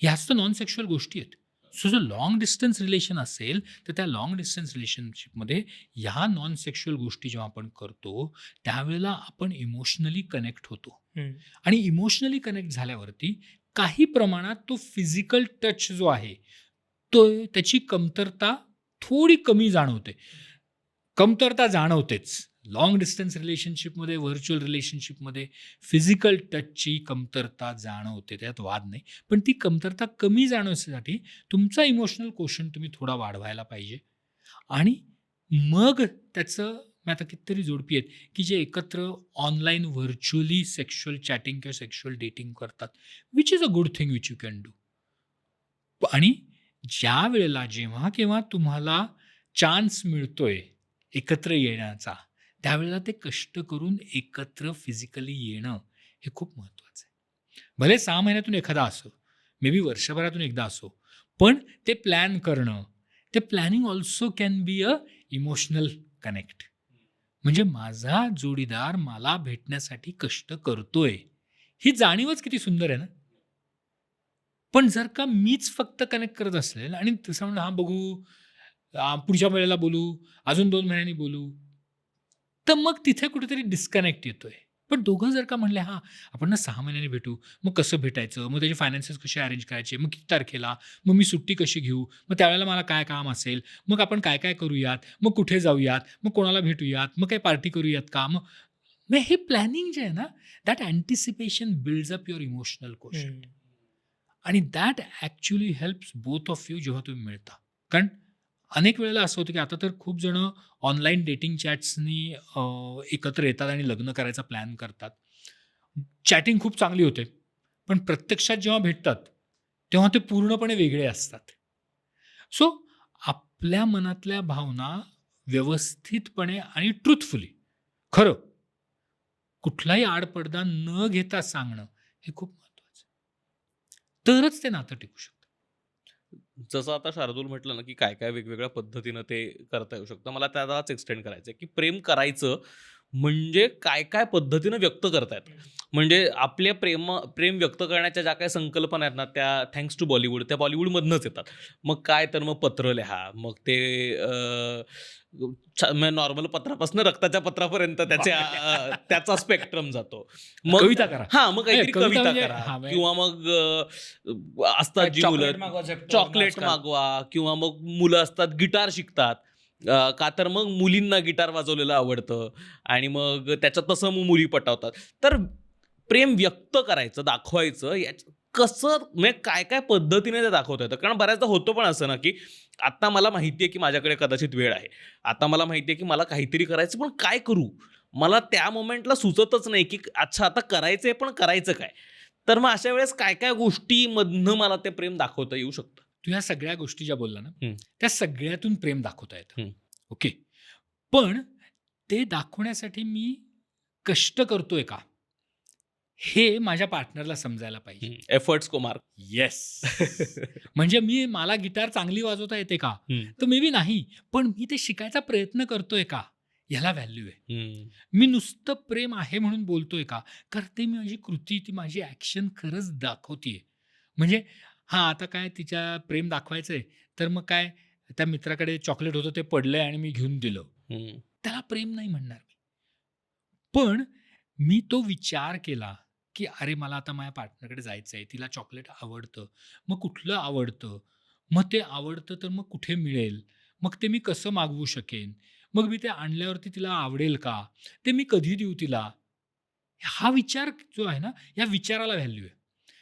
ह्याच तर नॉन सेक्शुअल गोष्टी आहेत. सो जर लॉंग डिस्टन्स रिलेशन असेल तर त्या लॉंग डिस्टन्स रिलेशनशिपमध्ये ह्या नॉन सेक्शुअल गोष्टी जेव्हा आपण करतो त्यावेळेला आपण इमोशनली कनेक्ट होतो. आणि इमोशनली कनेक्ट झाल्यावरती काही प्रमाणात तो फिजिकल टच जो आहे तो त्याची कमतरता थोडी कमी जाणवते. कमतरता जाणवतेच. लॉंग डिस्टन्स रिलेशनशिपमध्ये, व्हर्च्युअल रिलेशनशिपमध्ये फिजिकल टचची कमतरता जाणवते, त्यात वाद नाही. पण ती कमतरता कमी जाणवण्यासाठी तुमचा इमोशनल कोशंट तुम्ही थोडा वाढवायला पाहिजे. आणि मग त्याचं मी आता कितीतरी जोडपी आहेत की जे एकत्र ऑनलाईन व्हर्च्युअली सेक्शुअल चॅटिंग किंवा सेक्शुअल डेटिंग करतात, which is a good thing which you can do. आणि ज्या वेळेला जेव्हा केव्हा तुम्हाला चान्स मिळतोय एकत्र येण्याचा, त्यावेळेला ते कष्ट करून एकत्र फिजिकली येणं हे खूप महत्त्वाचं आहे. भले 6 महिन्यातून एखादा असो, मे बी वर्षभरातून एकदा असो, पण ते प्लॅन करणं, ते planning also can be a emotional connect. म्हणजे माझा जोडीदार मला भेटण्यासाठी कष्ट करतोय, ही जाणीवच किती सुंदर आहे ना. पण जर का मीच फक्त कनेक्ट करत असेल आणि तसं म्हणलं हां बघू, पुढच्या वेळेला बोलू, अजून 2 महिन्यांनी बोलू, तर मग तिथे कुठेतरी डिस्कनेक्ट येतोय. पण दोघं जर का म्हणले हां, आपण ना 6 महिन्यांनी भेटू, मग कसं भेटायचं, मग त्याचे फायनान्सेस कसे अरेंज करायचे, मग किती तारखेला, मग मी सुट्टी कशी घेऊ, मग त्यावेळेला मला काय काम असेल, मग आपण काय काय करूयात, मग कुठे जाऊयात, मग कोणाला भेटूयात, मग काही पार्टी करूयात का, मग हे प्लॅनिंग जे आहे ना, that anticipation builds up your emotional quotient. आणि that actually helps both of you जेव्हा तुम्ही मिळता. कारण अनेक वेळेला असं होतं की आता तर खूप जणं ऑनलाईन डेटिंग चॅट्सनी एकत्र येतात आणि लग्न करायचा प्लॅन करतात. चॅटिंग खूप चांगली होते, पण प्रत्यक्षात जेव्हा भेटतात तेव्हा ते पूर्णपणे वेगळे असतात. सो आपल्या मनातल्या भावना व्यवस्थितपणे आणि ट्रूथफुली, खरं, कुठलाही आडपडदा न घेता सांगणं हे खूप महत्त्वाचं आहे. तरच ते नातं टिकू शकतं. जसं आता शार्दूल म्हटलं ना, की काय-काय वेगवेगळ्या पद्धतीनं ते करता येऊ शकतं. मला त्यालाच एक्सटेंड करायचं आहे, की प्रेम करायचं म्हणजे काय-काय पद्धतीनं व्यक्त करता येतं. म्हणजे आपल्या प्रेम व्यक्त करण्याच्या ज्या काही संकल्पना आहेत ना, त्या थँक्स टू बॉलिवूड, त्या बॉलिवूडमधनंच येतात. मग काय तर मग पत्र लिहा, मग ते नॉर्मल पत्रापासून रक्ताच्या पत्रापर्यंत त्याचा स्पेक्ट्रम जातो. मग कविता करा. हां, मग काहीतरी कविता कविता म्हणजे करा हां, किंवा मग असतात जी मुलं चॉकलेट मागवा किंवा मग मुलं असतात गिटार शिकतात. का तर मग मुलींना गिटार वाजवलेलं आवडतं आणि मग त्याच्यात तसं मग मुली पटवतात. तर प्रेम व्यक्त करायचं, दाखवायचं कसं म्हणजे काय-काय पद्धतीने ते दाखवता येतं. कारण बऱ्याचदा होतं पण असं ना, की आता मला माहिती आहे, की माझ्याकडे कदाचित वेळ आहे. आता मला माहिती आहे, की मला काहीतरी करायचं, पण काय करू? मला त्या मोमेंटला सुचतच नाही, की अच्छा आता करायचंय, पण करायचं काय? तर मग अशा वेळेस काय-काय गोष्टीमधनं मला ते प्रेम दाखवता येऊ शकतं? तू ह्या सगळ्या गोष्टी ज्या बोलला ना, हं. त्या सगळ्यातून प्रेम दाखवता येतं. हं. ओके. पण ते दाखवण्यासाठी मी कष्ट करतोय का? हे माझ्या पार्टनरला समजायला पाहिजे. एफर्ट्स को मार्क. येस. म्हणजे मला गिटार चांगली वाजवता येते का? तर मे बी नाही. पण मी ते शिकायचा प्रयत्न करतोय का? ह्याला व्हॅल्यू आहे. मी नुसतं प्रेम आहे म्हणून बोलतोय का? करते मी माझी कृती, ती माझी ॲक्शन खरंच दाखवतीये. म्हणजे हां, आता काय तिच्या प्रेम दाखवायचंय, तर मग काय त्या मित्राकडे चॉकलेट होतं ते पडलंय आणि मी घेऊन दिलं. त्याला प्रेम नाही म्हणणार मी. पण मी तो विचार केला, की अरे मला आता माझ्या पार्टनरकडे जायचंय, तिला चॉकलेट आवडतं. मग कुठलं आवडतं? मग ते आवडतं तर मग कुठे मिळेल? मग ते मी कसं मागवू शकेन? मग मी ते आणल्यावरती तिला आवडेल का? ते मी कधी देऊ तिला? हा विचार जो आहे ना, या विचाराला व्हॅल्यू आहे.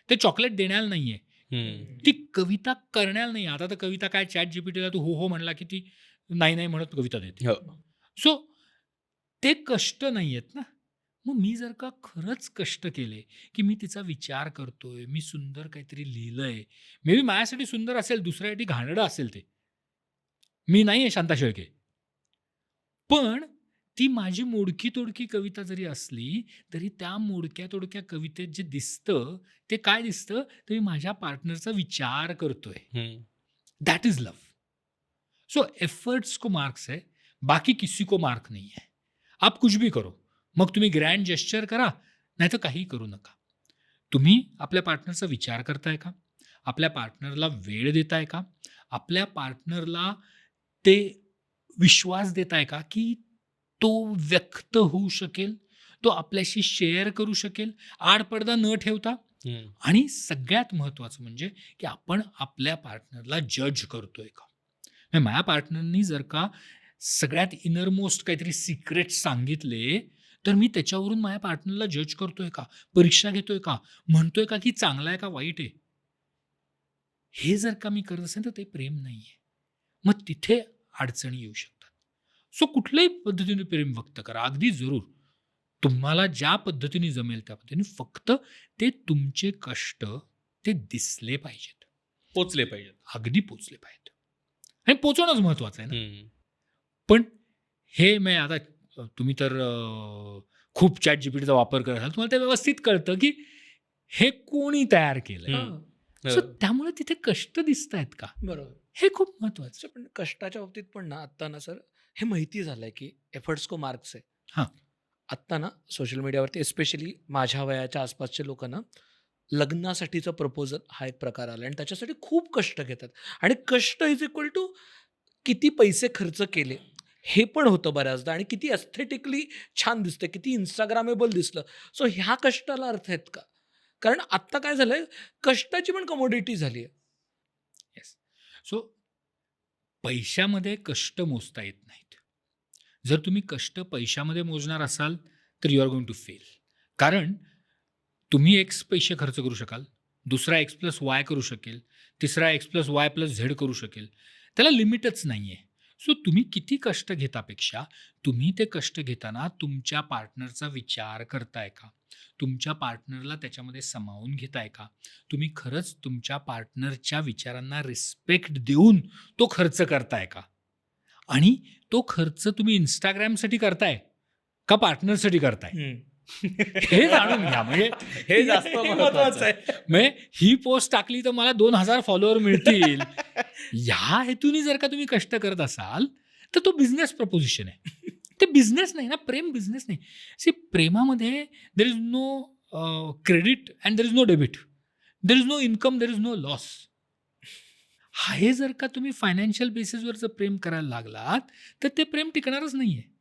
ते चॉकलेट देण्याला नाहीये. ती कविता करण्याला नाही. आता तर कविता काय ChatGPTला तू हो, हो म्हणला की ती नाही, नाही म्हणत कविता देते. हो. सो ते कष्ट नाहीयेत ना. मग मी जर का खरंच कष्ट केले, की मी तिचा विचार करतोय, मी सुंदर काहीतरी लिहिलंय. मे बी माझ्यासाठी सुंदर असेल, दुसऱ्यासाठी घाणेरडं असेल ते. मी नाहीये शांता शेळके. पण ती माझी मोडकी तोडकी कविता जरी असली तरी त्या मोडक्या तोडक्या कवितेत जे दिसतं ते काय दिसतं, तर मी माझ्या पार्टनरचा विचार करतोय. That is love. So efforts को मार्क्स है, बाकी किसी को मार्क नहीं है. आप कुछ भी करो, मग तुम्ही ग्रँड जेस्चर करा नाही तर काही करू नका. तुम्ही आपल्या पार्टनरचा विचार करताय का, आपल्या पार्टनरला वेळ देताय का, आपल्या पार्टनरला ते विश्वास देताय का की तो व्यक्त होऊ शकेल, तो आपल्याशी शेअर करू शकेल आडपडदा न ठेवता. आणि सगळ्यात महत्वाचं म्हणजे की आपण आपल्या पार्टनरला जज करतोय का. म्हणजे माझ्या पार्टनरनी जर का सगळ्यात इनरमोस्ट काहीतरी सिक्रेट सांगितले तर मी त्याच्यावरून माझ्या पार्टनरला जज करतोय का, परीक्षा घेतोय का, म्हणतोय का की चांगला आहे का वाईट आहे. हे जर का मी करत असेल तर ते प्रेम नाहीये. मग तिथे अडचणी येऊ शकतात. सो कुठल्याही पद्धतीने प्रेम व्यक्त करा, अगदी जरूर तुम्हाला ज्या पद्धतीने जमेल त्या पद्धतीने, फक्त ते तुमचे कष्ट ते दिसले पाहिजेत, पोचले पाहिजेत. अगदी पोचले पाहिजेत. आणि पोचवणंच महत्वाचं आहे ना. पण हे मी आता तुम्ही तर खूप चॅट जीपीटीचा वापर करत असाल, तुम्हाला ते व्यवस्थित कळतं की हे कोणी तयार केलंय. सो त्यामुळे तिथे कष्ट दिसत आहेत का, बरोबर. हे खूप महत्वाचं. पण कष्टाच्या बाबतीत पण ना आत्ता ना सर हे माहिती झालंय की एफर्ट्स को मार्क्स आहे. हां. आत्ता ना सोशल मीडियावरती एस्पेशली माझ्या वयाच्या आसपासचे लोक ना लग्नासाठीचं प्रपोजल हा एक प्रकार आला आणि त्याच्यासाठी खूप कष्ट घेतात आणि कष्ट इज इक्वल टू किती पैसे खर्च केले हे पण होतं बऱ्याचदा आणि किती एस्थेटिकली छान दिसतं, किती इन्स्टाग्रामेबल दिसलं. सो ह्या कष्टाला अर्थ आहेत का? कारण आत्ता काय झालंय, कष्टाची पण कमोडिटी झाली आहे. येस. सो पैशामध्ये कष्ट मोजता येत नाहीत. जर तुम्ही कष्ट पैशामध्ये मोजणार असाल तर you are going to fail. कारण तुम्ही एक्स पैसे खर्च करू शकाल, दुसरा एक्स प्लस वाय करू शकेल, तिसरा x plus y plus Z करू शकेल. त्याला लिमिटच नाही आहे. सो तुम्ही किती कष्ट घेतापेक्षा तुम्ही ते कष्ट घेताना तुमच्या पार्टनरचा विचार करताय का, तुमच्या पार्टनरला त्याच्यामध्ये सामावून घेताय का, तुम्ही खरंच तुमच्या पार्टनरच्या विचारांना रिस्पेक्ट देऊन तो खर्च करताय का, आणि तो खर्च तुम्ही इंस्टाग्रामसाठी करताय का पार्टनरसाठी करताय हे जाणून घ्या. म्हणजे हे जास्त महत्वाचं आहे. म्हणजे ही पोस्ट टाकली तर मला 2000 फॉलोअर मिळतील ह्या हेतूने जर का तुम्ही कष्ट करत असाल तर तो बिझनेस प्रपोजिशन आहे. ते बिझनेस नाही ना, प्रेम बिझनेस नाही. सी, प्रेमामध्ये there is no credit and there is no debit, there is no income, there is no loss. हे जर का तुम्ही फायनान्शियल बेसिसवर जर प्रेम करायला लागलात तर ते प्रेम टिकणारच नाहीये.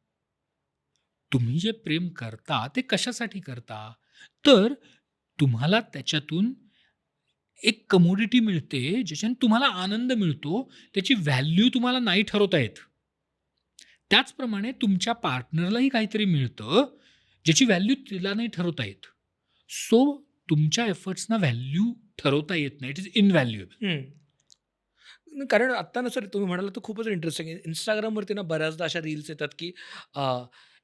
तुम्ही जे प्रेम करता ते कशासाठी करता, तर तुम्हाला त्याच्यातून एक कमोडिटी मिळते ज्याच्याने तुम्हाला आनंद मिळतो, त्याची व्हॅल्यू तुम्हाला नाही ठरवता येत. त्याचप्रमाणे तुमच्या पार्टनरलाही काहीतरी मिळतं ज्याची व्हॅल्यू तिला नाही ठरवता येत. सो तुमच्या एफर्ट्सना व्हॅल्यू ठरवता येत नाही, इट इज इनव्हॅल्युएबल. कारण आत्ता ना सर तुम्ही म्हणाला तर खूपच इंटरेस्टिंग आहे. इंस्टाग्रामवरती ना बऱ्याचदा अशा रील्स येतात की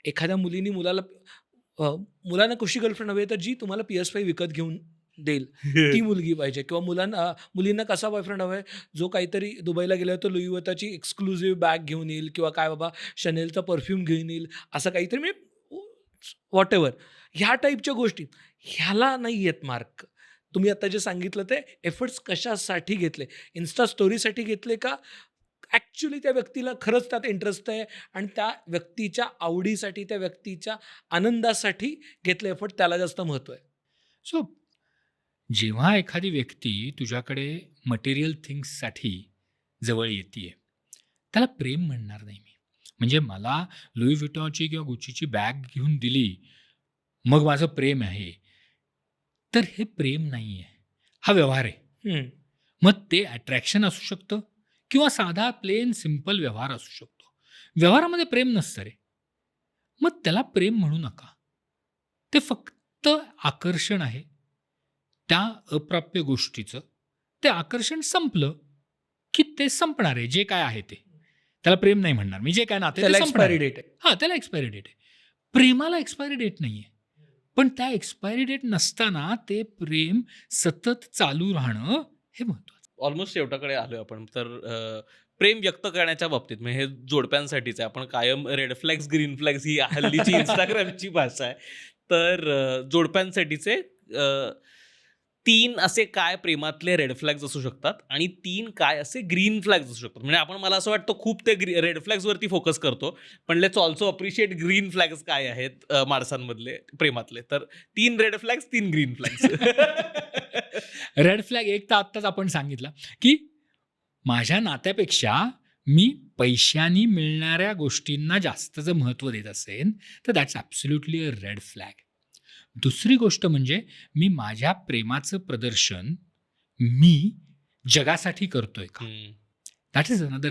एखाद्या मुलीनी मुलांना कशी गर्लफ्रेंड हवी आहे, तर जी तुम्हाला PS5 विकत घेऊन देईल ती मुलगी पाहिजे, किंवा मुलींना कसा बॉयफ्रेंड हवा आहे जो काहीतरी दुबईला गेला तर लुई वुइटनची एक्सक्लुझिव्ह बॅग घेऊन येईल, किंवा काय बाबा शनेलचा परफ्यूम घेऊन येईल, असं काहीतरी, म्हणजे व्हॉट एव्हर ह्या टाईपच्या गोष्टी. ह्याला नाही येत मार्क. तुम्ही आता जे सांगितलं ते एफर्ट्स कशासाठी घेतले, इन्स्टा स्टोरीसाठी घेतले का ॲक्च्युली त्या व्यक्तीला खरंच त्यात इंटरेस्ट आहे आणि त्या व्यक्तीच्या आवडीसाठी, त्या व्यक्तीच्या आनंदासाठी घेतले एफर्ट, त्याला जास्त महत्त्व आहे. सो जेव्हा एखादी व्यक्ती तुझ्याकडे मटेरियल थिंग्ससाठी जवळ येते त्याला प्रेम म्हणणार नाही मी. म्हणजे मला लुई व्हिटॉनची किंवा गुच्चीची बॅग घेऊन दिली मग माझं प्रेम आहे, तर हे प्रेम नाही आहे, हा व्यवहार आहे. मग ते अट्रॅक्शन असू शकतं किंवा साधा प्लेन सिम्पल व्यवहार असू शकतो. व्यवहारामध्ये प्रेम नसतं रे, मग त्याला प्रेम म्हणू नका. ते फक्त आकर्षण आहे. त्या अप्राप्य गोष्टीचं ते आकर्षण संपलं की ते संपणार आहे. जे काय आहे ते त्याला प्रेम नाही म्हणणार मी. जे काय नाते त्याला ते संपणार एक्सपायरी आहे. डेट आहे. हां, त्याला एक्सपायरी डेट आहे. प्रेमाला एक्सपायरी डेट नाही आहे, पण त्या एक्सपायरी डेट नसताना ते प्रेम सतत चालू राहणं हे महत्त्वाचं. ऑलमोस्ट शेवटाकडे आलोय आपण. तर प्रेम व्यक्त करण्याच्या बाबतीत म्हणजे हे जोडप्यांसाठीच आहे. आपण कायम रेड फ्लॅग्स ग्रीन फ्लॅग्स ही हल्लीची इंस्टाग्रामची भाषा आहे. तर जोडप्यांसाठीचे 3 असे काय प्रेमातले रेड फ्लॅग्स असू शकतात आणि 3 काय असे ग्रीन फ्लॅग्स असू शकतात. म्हणजे आपण मला असं वाटतं खूप ते रेड फ्लॅग्स वरती फोकस करतो, पण let's also appreciate green flags काय आहेत माणसांमधले प्रेमातले. तर 3 red flags 3 green flags. Red flag एक तर आत्ताच आपण सांगितलं की माझ्या नात्यापेक्षा मी पैशानी मिळणाऱ्या गोष्टींना जास्त जर महत्त्व देत असेल तर that's absolutely a red flag. दुसरी गोष्ट म्हणजे मी माझ्या प्रेमाचं प्रदर्शन मी जगासाठी करतोय का, that is another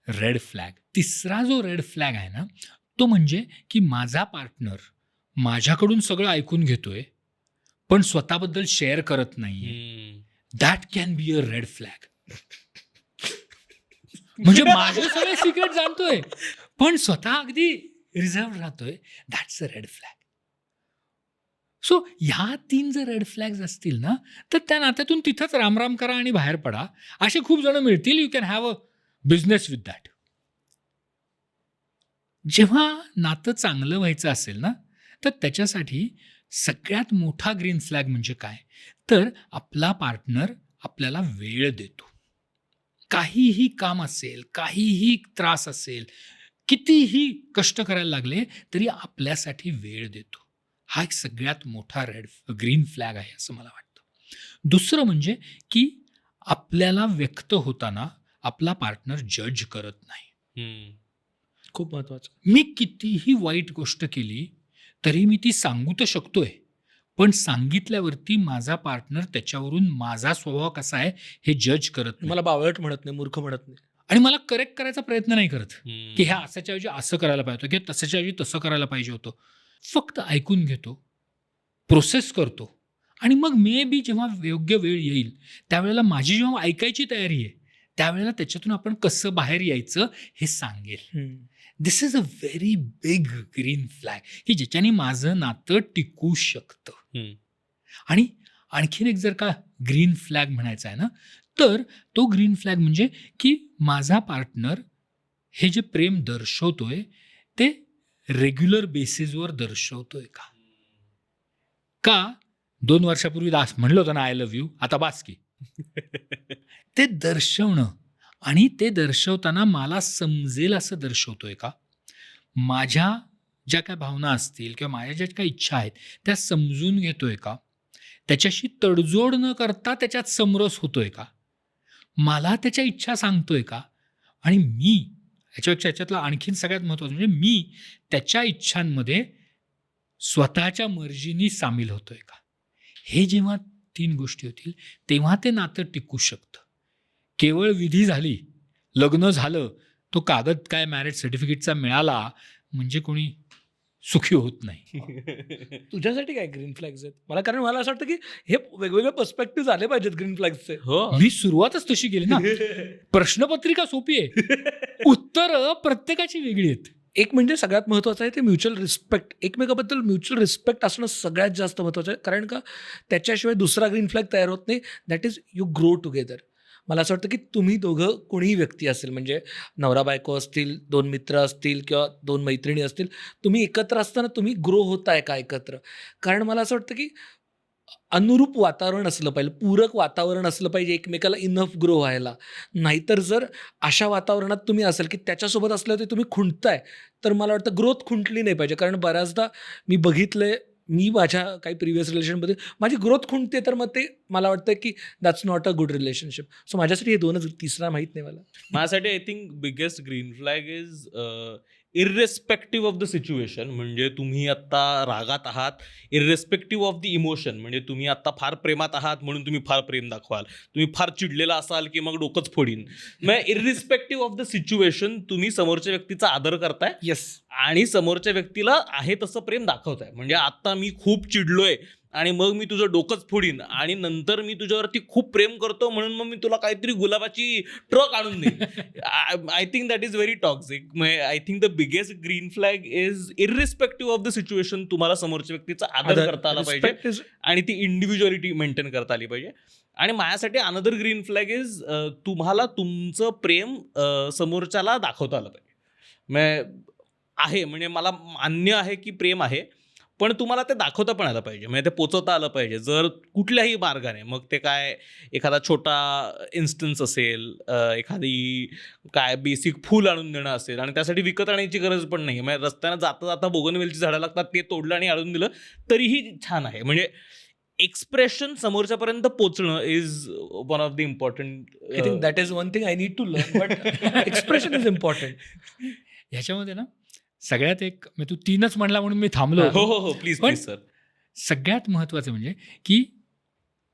red flag. तिसरा जो रेड फ्लॅग आहे ना तो म्हणजे की माझा पार्टनर माझ्याकडून सगळं ऐकून घेतोय पण स्वतःबद्दल शेअर करत नाहीये. That can be a red flag. म्हणजे माझे सगळे सिक्रेट जाणतोय पण स्वतः अगदी रिझर्व राहतोय. That's a red flag. So ह्या 3 जर रेड फ्लॅग्स असतील ना तर त्या नात्यातून तिथंच रामराम करा आणि बाहेर पडा. असे खूप जण मिळतील. You can have a business with that. जेव्हा नातं चांगलं व्हायचं असेल ना तर त्याच्यासाठी सगळ्यात मोठा ग्रीन फ्लॅग म्हणजे काय तर आपला पार्टनर आपल्याला वेळ देतो. काहीही काम असेल, काहीही त्रास असेल, कितीही कष्ट करायला लागले तरी आपल्यासाठी वेळ देतो. हा एक सगळ्यात मोठा ग्रीन फ्लॅग आहे असं मला वाटतं. दुसरं म्हणजे की आपल्याला व्यक्त होताना आपला पार्टनर जज करत नाही. खूप महत्वाचं. मी कितीही वाईट गोष्ट केली तरी मी ती सांगू तर शकतोय पण सांगितल्यावरती माझा पार्टनर त्याच्यावरून माझा स्वभाव कसा आहे हे जज करत नाही मला बावळट म्हणत नाही, मूर्ख म्हणत नाही. आणि मला करेक्ट करायचा प्रयत्न नाही करत की ह्या असाच्या ऐवजी असं करायला पाहिजे होतं किंवा तसाच्या ऐवजी तसं करायला पाहिजे होतं. फक्त ऐकून घेतो, प्रोसेस करतो आणि मग मे बी जेव्हा योग्य वेळ येईल त्यावेळेला माझी जेव्हा ऐकायची तयारी आहे त्यावेळेला त्याच्यातून आपण कसं बाहेर यायचं हे सांगेल. This is a very big green flag की ज्याच्याने माझं नातं टिकू शकतं. आणि आणखीन एक जर का ग्रीन फ्लॅग म्हणायचा आहे ना तर तो ग्रीन फ्लॅग म्हणजे की माझा पार्टनर हे जे प्रेम दर्शवतोय ते रेग्युलर बेसिसवर दर्शवतोय का. 2 वर्षापूर्वी दास म्हणलं होतं ना आय लव्ह यू, आता बास की. ते दर्शवणं आणि ते दर्शवताना मला समजेल असं दर्शवतोय का, माझ्या ज्या काय भावना असतील किंवा माझ्या ज्या काही इच्छा आहेत त्या समजून घेतोय का, त्याच्याशी तडजोड न करता त्याच्यात समरस होतोय का, मला त्याच्या इच्छा सांगतोय का आणि मी ह्याच्यातला आणखीन सगळ्यात महत्त्वाचं म्हणजे मी त्याच्या इच्छांमध्ये स्वतःच्या मर्जीनी सामील होतोय का. हे जेव्हा 3 गोष्टी होतील तेव्हा ते नातं टिकू शकतं. केवळ विधी झाली, लग्न झालं, तो कागद काय मॅरेज सर्टिफिकेटचा मिळाला म्हणजे कोणी सुखी होत नाही. तुझ्यासाठी काय ग्रीन फ्लॅग्स आहेत? मला कारण मला असं वाटतं की हे वेगवेगळे पर्स्पेक्टिव्ह आले पाहिजेत ग्रीन फ्लॅग्सचे. हो. मी सुरुवातच तशी केली ना. प्रश्नपत्रिका सोपी आहे, उत्तरं प्रत्येकाची वेगळी आहेत. एक म्हणजे सगळ्यात महत्त्वाचं आहे ते म्युच्युअल रिस्पेक्ट. एकमेकाबद्दल म्युच्युअल रिस्पेक्ट असणं सगळ्यात जास्त महत्त्वाचं आहे. कारण का त्याच्याशिवाय दुसरा ग्रीन फ्लॅग तयार होत नाही. That is you grow together. मला असं वाटतं की तुम्ही दोघं कोणीही व्यक्ती असेल म्हणजे नवरा बायको असतील, 2 मित्र असतील किंवा 2 मैत्रिणी असतील, तुम्ही एकत्र असताना तुम्ही ग्रो होताय का एकत्र. कारण मला असं वाटतं की अनुरूप वातावरण असलं पाहिजे, पूरक वातावरण असलं पाहिजे एकमेकाला इनफ ग्रो व्हायला. नाहीतर जर अशा वातावरणात तुम्ही असाल की त्याच्यासोबत असल्यावर ते तुम्ही खुंटताय तर मला वाटतं ग्रोथ खुंटली नाही पाहिजे. कारण बऱ्याचदा मी बघितलंय, मी माझ्या काही प्रिव्हियस रिलेशनमध्ये माझी ग्रोथ खुंटते तर मग ते मला वाटतं की that's not a good relationship. So माझ्यासाठी हे 2च, तिसरा माहीत नाही मला. माझ्यासाठी I think biggest green flag is इररेस्पेक्टिव्ह of the situation. म्हणजे तुम्ही आत्ता रागात आहात, इररेस्पेक्टिव्ह ऑफ द इमोशन. म्हणजे तुम्ही आत्ता फार प्रेमात आहात म्हणून तुम्ही फार प्रेम दाखवाल, तुम्ही फार चिडलेला असाल की मग डोकंच फोडीन. मग इररिस्पेक्टिव्ह ऑफ द सिच्युएशन तुम्ही समोरच्या व्यक्तीचा आदर करताय येस. आणि समोरच्या व्यक्तीला आहे तसं प्रेम दाखवताय. म्हणजे आत्ता मी खूप चिडलोय आणि मग मी तुझं डोकंच फोडीन आणि नंतर मी तुझ्यावरती खूप प्रेम करतो म्हणून मग मी तुला काहीतरी गुलाबाची ट्रक आणून देईन. I think that is very toxic. I think the biggest green flag is irrespective of the situation तुम्हाला समोरच्या व्यक्तीचा आदर करता आला पाहिजे Respect is- आणि ती इंडिव्हिज्युअलिटी मेंटेन करता आली पाहिजे. आणि माझ्यासाठी अनदर ग्रीन फ्लॅग इज तुम्हाला तुमचं प्रेम समोरच्याला दाखवता आलं पाहिजे. आहे म्हणजे मला मान्य आहे की प्रेम आहे, पण तुम्हाला ते दाखवता पण आलं पाहिजे, म्हणजे ते पोचवता आलं पाहिजे. जर कुठल्याही मार्गाने, मग ते काय एखादा छोटा इन्स्टन्स असेल, एखादी काय बेसिक फूल आणून देणं असेल, आणि त्यासाठी विकत आणायची गरज पण नाही. म्हणजे रस्त्यानं जाता जाता बोगनवेलची झाडं लागतात, ते तोडलं आणि आणून दिलं तरीही छान आहे. म्हणजे एक्सप्रेशन समोरच्यापर्यंत पोचणं is one of the important. I think that is one thing I need to learn, but expression is important. ह्याच्यामध्ये ना सगळ्यात एक तू 3च म्हणला म्हणून मी थांबलो हो होतो. हो हो, प्लीज पण प्लीज सर. सगळ्यात महत्वाचं म्हणजे की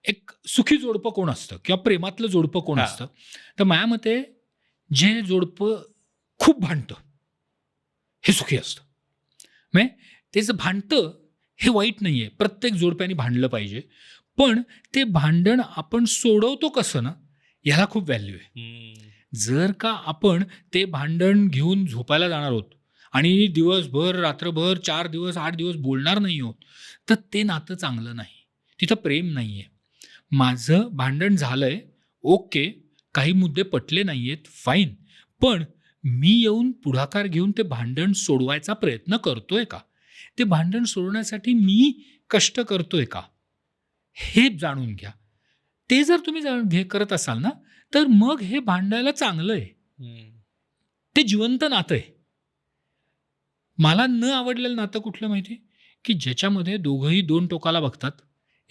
एक सुखी जोडपं कोण असतं किंवा प्रेमातलं जोडपं कोण हा. असतं, तर माझ्या मते जे जोडपं खूप भांडतं हे सुखी असतं. म्हणजे ते जे भांडतं हे वाईट नाही आहे, प्रत्येक जोडप्याने भांडलं पाहिजे, पण ते भांडण आपण सोडवतो कसं ना याला खूप व्हॅल्यू आहे. जर का आपण ते भांडण घेऊन झोपायला जाणार आहोत आणि दिवसभर रात्रभर 4 दिवस 8 दिवस बोलणार नाही आहोत, तर ते नातं चांगलं नाही, तिथं प्रेम नाही आहे. माझं भांडण झालंय, ओके, काही मुद्दे पटले नाही आहेत, फाईन, पण मी येऊन पुढाकार घेऊन ते भांडण सोडवायचा प्रयत्न करतोय का, ते भांडण सोडवण्यासाठी मी कष्ट करतोय का, हे जाणून घ्या. ते जर तुम्ही करत असाल ना, तर मग हे भांडायला चांगलं आहे, ते जिवंत नातं आहे. मला न आवडलेलं नातं कुठलं माहिती, की ज्याच्यामध्ये दोघंही 2 टोकाला बघतात,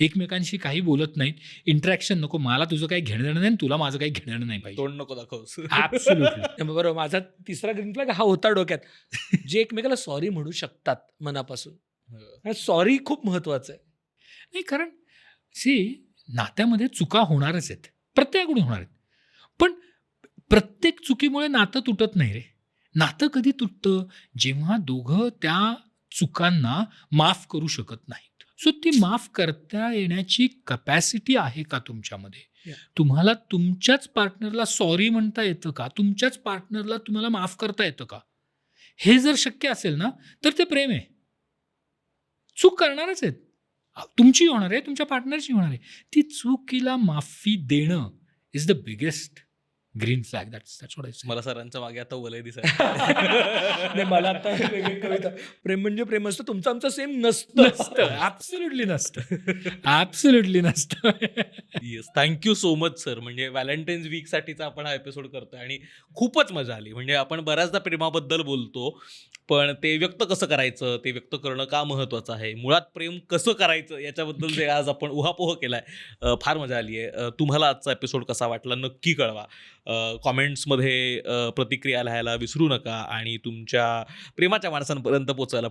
एकमेकांशी काही बोलत नाहीत, इंटरॅक्शन नको, मला तुझं काही घेणं देणं नाही, तुला माझं काही घेणं देणं नाही पाहिजे. तोंड नको दाखवस. ॲब्सोल्युटली. बरोबर. माझा तिसरा ग्रीन फ्लॅग हा होता डोक्यात, जे एकमेकाला सॉरी म्हणू शकतात मनापासून. आणि सॉरी खूप महत्वाचं आहे. नाही, कारण नात्यामध्ये चुका होणारच आहेत, प्रत्येकाकडून होणार आहेत, पण प्रत्येक चुकीमुळे नातं तुटत नाही रे. नातं कधी तुटतं, जेव्हा दोघं त्या चुकांना माफ करू शकत नाहीत. सो ती माफ करता येण्याची कपॅसिटी आहे का तुमच्यामध्ये? Yeah. तुम्हाला तुमच्याच पार्टनरला सॉरी म्हणता येतं का? तुमच्याच पार्टनरला तुम्हाला माफ करता येतं का? हे जर शक्य असेल ना, तर ते प्रेम आहे. चूक करणारच आहेत, तुमची होणार आहे, तुमच्या पार्टनरची होणार आहे. ती चुकीला माफी देणं is the biggest green flag. That's what I say. मला सरांच्या मागे आता वलय दिसायला. नाही, मला आता वेगळी कविता, प्रेम म्हणजे प्रेम असतं, तुमचं आमचं सेम नसतं. नसतं, ॲब्सोल्युटली नसतं, ॲब्सोल्युटली नसतं. Yes, thank you so much sir. म्हणजे व्हॅलेंटाईन्स वीकसाठीचा आपण हा एपिसोड करतोय आणि खूपच मजा आली. म्हणजे आपण बऱ्याचदा प्रेमाबद्दल बोलतो, पण ते व्यक्त कसं करायचं, ते व्यक्त करणं का महत्त्वाचं आहे, मुळात प्रेम कसं करायचं याच्याबद्दल जे आज आपण उहापोह केला आहे, फार मजा आली आहे. तुम्हाला आजचा एपिसोड कसा वाटला नक्की कळवा. कॉमेंट्समध्ये प्रतिक्रिया लिहायला विसरू नका आणि तुमच्या प्रेमाच्या माणसांपर्यंत पोचायला पण